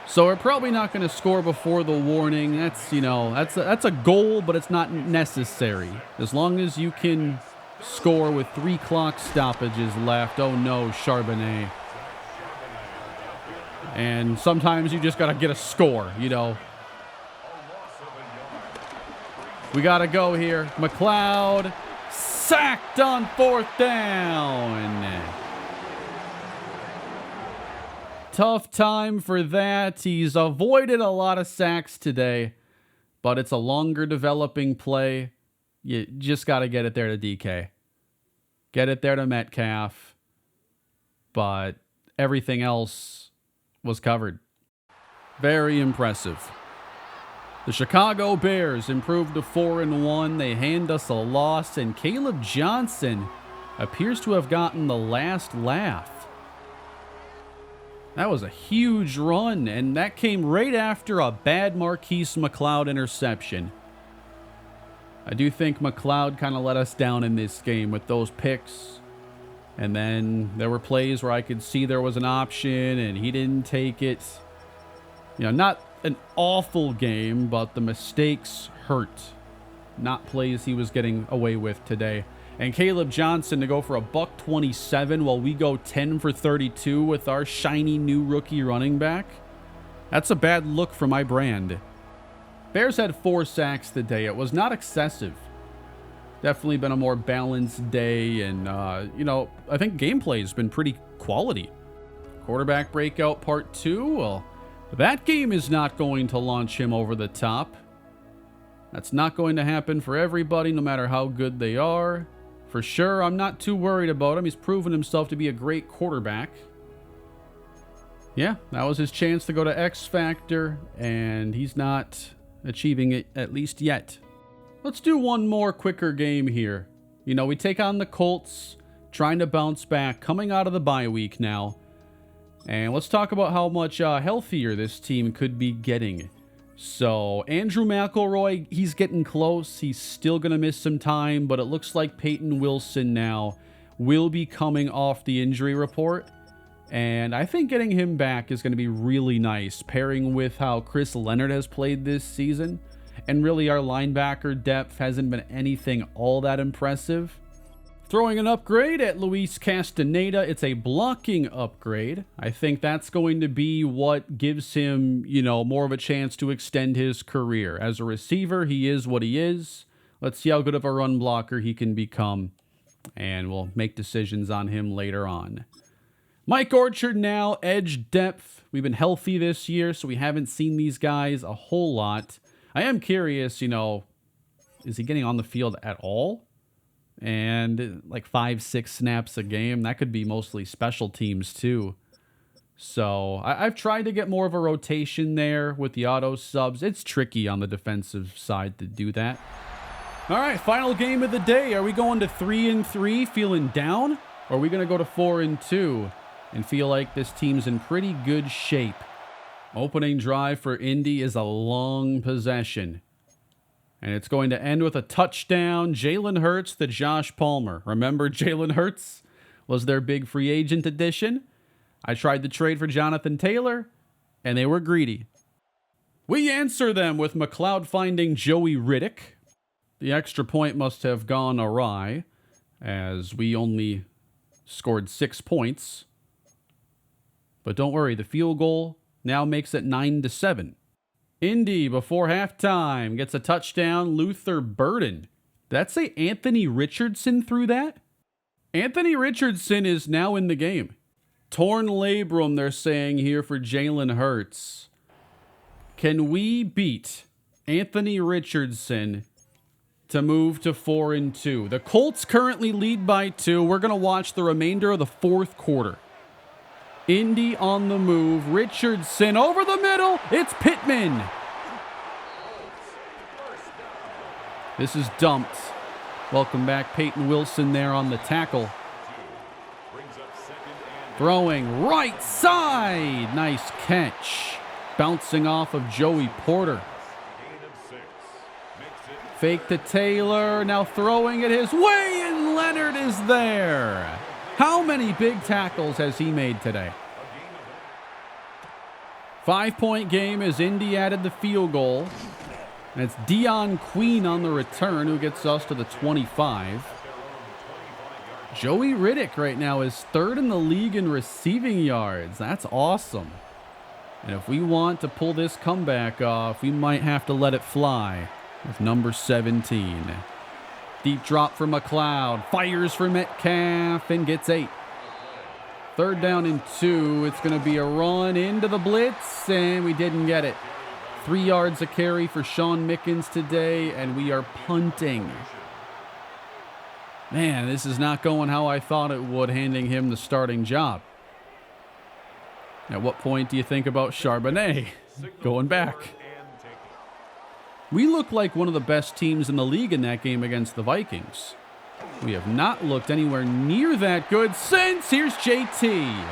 So we're probably not going to score before the warning. That's, you know, that's a goal, but it's not necessary. As long as you can score with 3 clock stoppages left. Oh no, Charbonnet. And sometimes you just got to get a score, you know. We got to go here. McLeod sacked on 4th down. Tough time for that. He's avoided a lot of sacks today, but it's a longer developing play. You just got to get it there to DK. Get it there to Metcalf. But everything else was covered. Very impressive. The Chicago Bears improved to 4-1. They hand us a loss, and Caleb Johnson appears to have gotten the last laugh. That was a huge run, and that came right after a bad Marquise McLeod interception. I do think McLeod kind of let us down in this game with those picks. And then there were plays where I could see there was an option, and he didn't take it. You know, not an awful game, but the mistakes hurt. Not plays he was getting away with today. And Caleb Johnson to go for a $127 while we go 10 for 32 with our shiny new rookie running back. That's a bad look for my brand. Bears had 4 sacks today. It was not excessive. Definitely been a more balanced day, and you know, I think gameplay has been pretty quality. Quarterback breakout part 2. Well, that game is not going to launch him over the top. That's not going to happen for everybody, no matter how good they are. For sure, I'm not too worried about him. He's proven himself to be a great quarterback. Yeah, that was his chance to go to X Factor, and he's not achieving it, at least yet. Let's do one more quicker game here. You know, we take on the Colts, trying to bounce back, coming out of the bye week now. And let's talk about how much healthier this team could be getting. So, Andrew McElroy, he's getting close. He's still going to miss some time, but it looks like Peyton Wilson now will be coming off the injury report. And I think getting him back is going to be really nice, pairing with how Chris Leonard has played this season. And really, our linebacker depth hasn't been anything all that impressive. Throwing an upgrade at Luis Castaneda. It's a blocking upgrade. I think that's going to be what gives him, you know, more of a chance to extend his career. As a receiver, he is what he is. Let's see how good of a run blocker he can become. And we'll make decisions on him later on. Mike Orchard now, edge depth. We've been healthy this year, so we haven't seen these guys a whole lot. I am curious, you know, is he getting on the field at all? And like 5-6 snaps a game, that could be mostly special teams too. So I've tried to get more of a rotation there with the auto subs. It's tricky on the defensive side to do that. All right, final game of the day. Are we going to 3-3 feeling down? Or are we going to go to 4-2 and feel like this team's in pretty good shape? Opening drive for Indy is a long possession. And it's going to end with a touchdown. Jalen Hurts to Josh Palmer. Remember Jalen Hurts was their big free agent addition? I tried to trade for Jonathan Taylor, and they were greedy. We answer them with McLeod finding Joey Riddick. The extra point must have gone awry, as we only scored 6 points. But don't worry, the field goal now makes it 9-7. Indy, before halftime, gets a touchdown. Luther Burden. Did that say Anthony Richardson threw that? Anthony Richardson is now in the game. Torn labrum, they're saying here for Jalen Hurts. Can we beat Anthony Richardson to move to 4-2? The Colts currently lead by 2. We're going to watch the remainder of the fourth quarter. Indy on the move. Richardson over the middle. It's Pittman. This is dumped. Welcome back, Peyton Wilson there on the tackle. Throwing right side. Nice catch. Bouncing off of Joey Porter. Fake to Taylor. Now throwing it his way, and Leonard is there. How many big tackles has he made today? 5-point game as Indy added the field goal. And it's Dion Queen on the return who gets us to the 25. Joey Riddick right now is third in the league in receiving yards. That's awesome. And if we want to pull this comeback off, we might have to let it fly with number 17. Deep drop for McLeod. Fires for Metcalf and gets 8. Third down and 2. It's going to be a run into the blitz, and we didn't get it. 3 yards a carry for Sean Mickens today, and we are punting. Man, this is not going how I thought it would, handing him the starting job. At what point do you think about Charbonnet going back? We look like one of the best teams in the league in that game against the Vikings. We have not looked anywhere near that good since. Here's JT.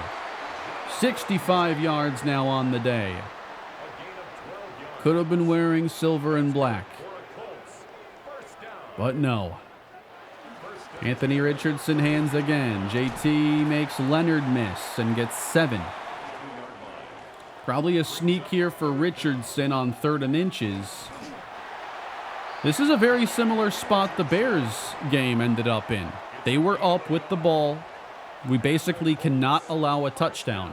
65 yards now on the day. Could have been wearing silver and black. But no. Anthony Richardson hands again. JT makes Leonard miss and gets 7. Probably a sneak here for Richardson on 3rd and inches. This is a very similar spot the Bears game ended up in. They were up with the ball. We basically cannot allow a touchdown.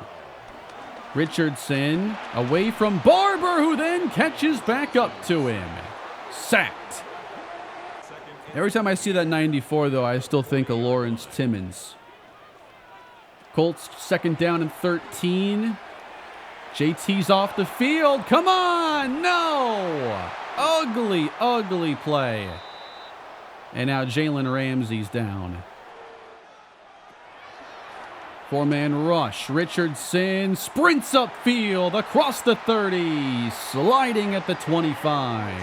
Richardson away from Barber, who then catches back up to him. Sacked. Every time I see that 94, though, I still think of Lawrence Timmons. Colts 2nd down and 13. JT's off the field. Come on! No! Ugly, ugly play. And now Jalen Ramsey's down. 4-man rush. Richardson sprints upfield across the 30, sliding at the 25.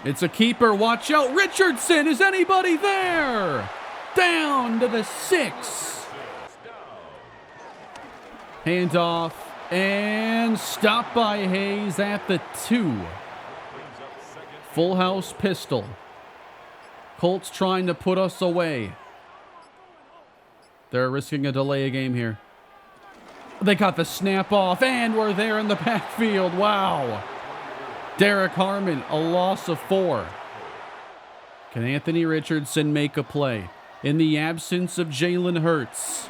It's a keeper. Watch out. Richardson. Is anybody there? Down to the 6. Handoff. And stopped by Hayes at the 2. Full house pistol. Colts trying to put us away. They're risking a delay of game here. They got the snap off, and we're there in the backfield. Wow. Derek Harmon, a loss of 4. Can Anthony Richardson make a play in the absence of Jalen Hurts?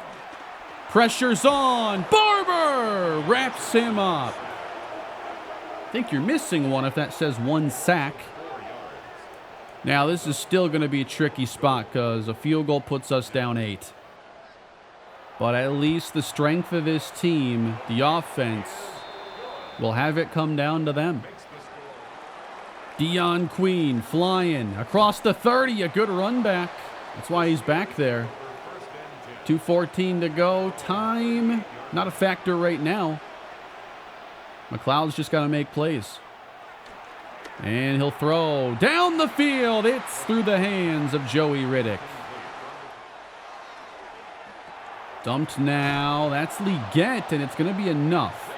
Pressure's on. Barber wraps him up. I think you're missing one if that says 1 sack. Now, this is still going to be a tricky spot because a field goal puts us down 8. But at least the strength of this team, the offense, will have it come down to them. Deion Queen flying across the 30. A good run back. That's why he's back there. 2:14 to go. Time, not a factor right now. McLeod's just got to make plays. And he'll throw down the field. It's through the hands of Joey Riddick. Dumped now. That's Leggett, and it's going to be enough.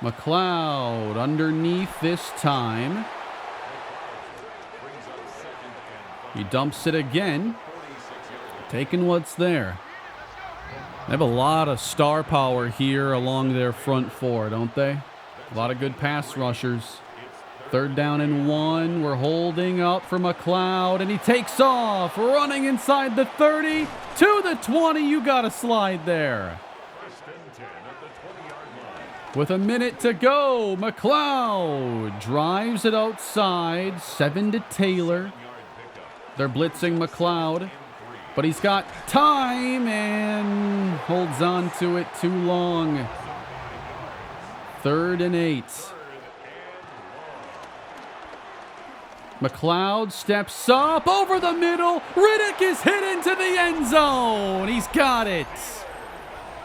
McLeod underneath this time. He dumps it again. Taking what's there. They have a lot of star power here along their front 4, don't they? A lot of good pass rushers. 3rd down and 1. We're holding up for McLeod, and he takes off, running inside the 30 to the 20. You got to slide there. With a minute to go, McLeod drives it outside. 7 to Taylor. They're blitzing McLeod, but he's got time and holds on to it too long. 3rd and 8. McLeod steps up over the middle. Riddick is hit into the end zone. He's got it.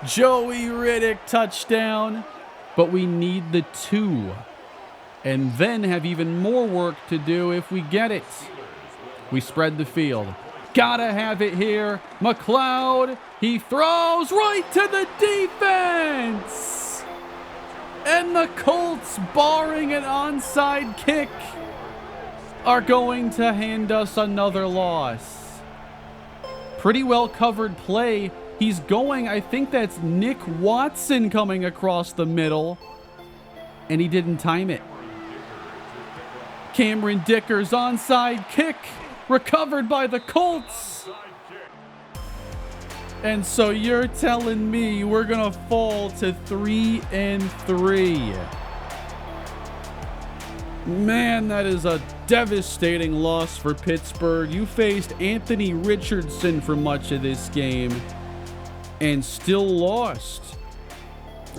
Joey Riddick touchdown. But we need the 2. And then have even more work to do if we get it. We spread the field. Gotta have it here. McLeod, he throws right to the defense. And the Colts, barring an onside kick, are going to hand us another loss. Pretty well covered play. He's going, I think that's Nick Watson coming across the middle, and he didn't time it. Cameron Dickers onside kick, recovered by the Colts. And so you're telling me we're going to fall to 3-3. Man, that is a devastating loss for Pittsburgh. You faced Anthony Richardson for much of this game and still lost.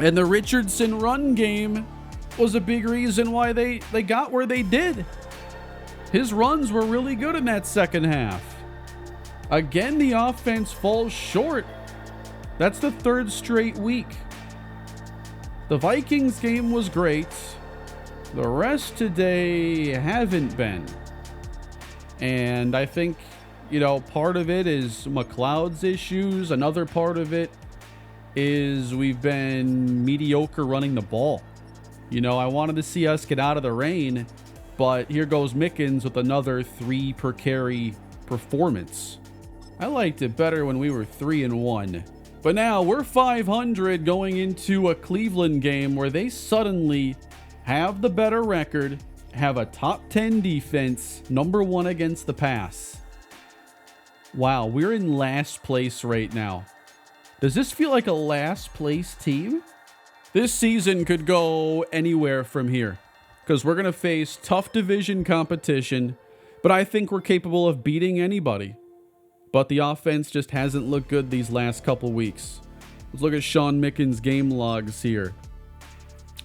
And the Richardson run game was a big reason why they got where they did. His runs were really good in that second half. Again, the offense falls short. That's the 3rd straight week. The Vikings game was great. The rest today haven't been. And I think, part of it is McLeod's issues. Another part of it is we've been mediocre running the ball. I wanted to see us get out of the rain, but here goes Mickens with another 3 per carry performance. I liked it better when we were 3-1. But now we're 500 going into a Cleveland game where they suddenly have the better record, have a top 10 defense, number 1 against the pass. Wow, we're in last place right now. Does this feel like a last place team? This season could go anywhere from here because we're going to face tough division competition, but I think we're capable of beating anybody. But the offense just hasn't looked good these last couple weeks. Let's look at Sean Mickens' game logs here.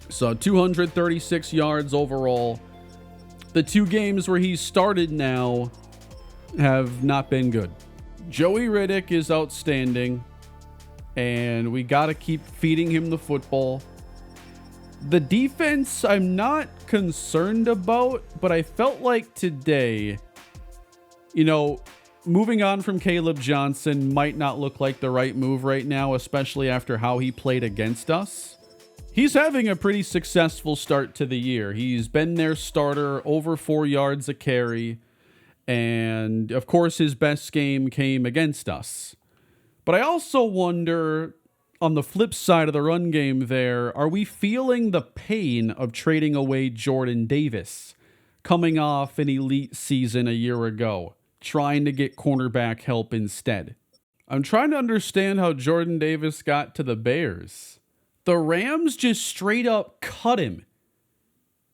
So 236 yards overall. The 2 games where he's started now have not been good. Joey Riddick is outstanding, and we got to keep feeding him the football. The defense, I'm not concerned about, but I felt like today, moving on from Caleb Johnson might not look like the right move right now, especially after how he played against us. He's having a pretty successful start to the year. He's been their starter, over 4 yards a carry, and of course his best game came against us. But I also wonder, on the flip side of the run game there, are we feeling the pain of trading away Jordan Davis, coming off an elite season a year ago, trying to get cornerback help instead? I'm trying to understand how Jordan Davis got to the Bears. The Rams just straight up cut him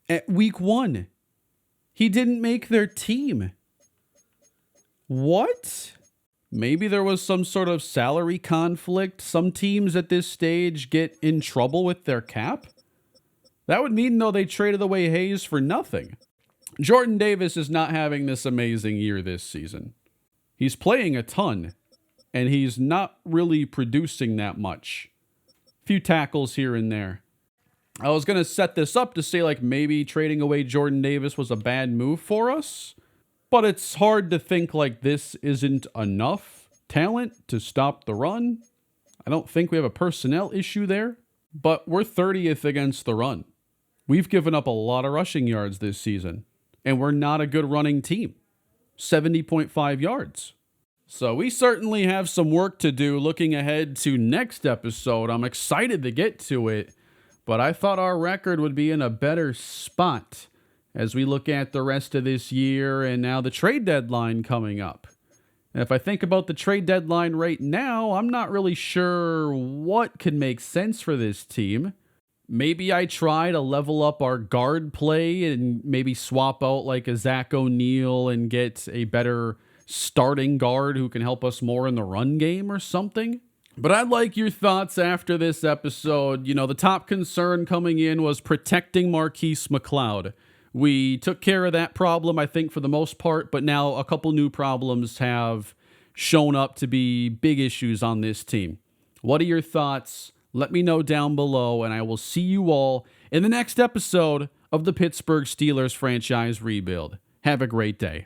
at week 1. He didn't make their team. What? Maybe there was some sort of salary conflict. Some teams at this stage get in trouble with their cap. That would mean, though, they traded away Hayes for nothing. Jordan Davis is not having this amazing year this season. He's playing a ton, and he's not really producing that much. A few tackles here and there. I was going to set this up to say, maybe trading away Jordan Davis was a bad move for us. But it's hard to think this isn't enough talent to stop the run. I don't think we have a personnel issue there, but we're 30th against the run. We've given up a lot of rushing yards this season, and we're not a good running team. 70.5 yards. So we certainly have some work to do looking ahead to next episode. I'm excited to get to it, but I thought our record would be in a better spot as we look at the rest of this year and now the trade deadline coming up. And if I think about the trade deadline right now, I'm not really sure what could make sense for this team. Maybe I try to level up our guard play and maybe swap out a Zach O'Neal and get a better starting guard who can help us more in the run game or something. But I'd like your thoughts after this episode. The top concern coming in was protecting Marquise McLeod. We took care of that problem, I think, for the most part, but now a couple new problems have shown up to be big issues on this team. What are your thoughts? Let me know down below, and I will see you all in the next episode of the Pittsburgh Steelers franchise rebuild. Have a great day.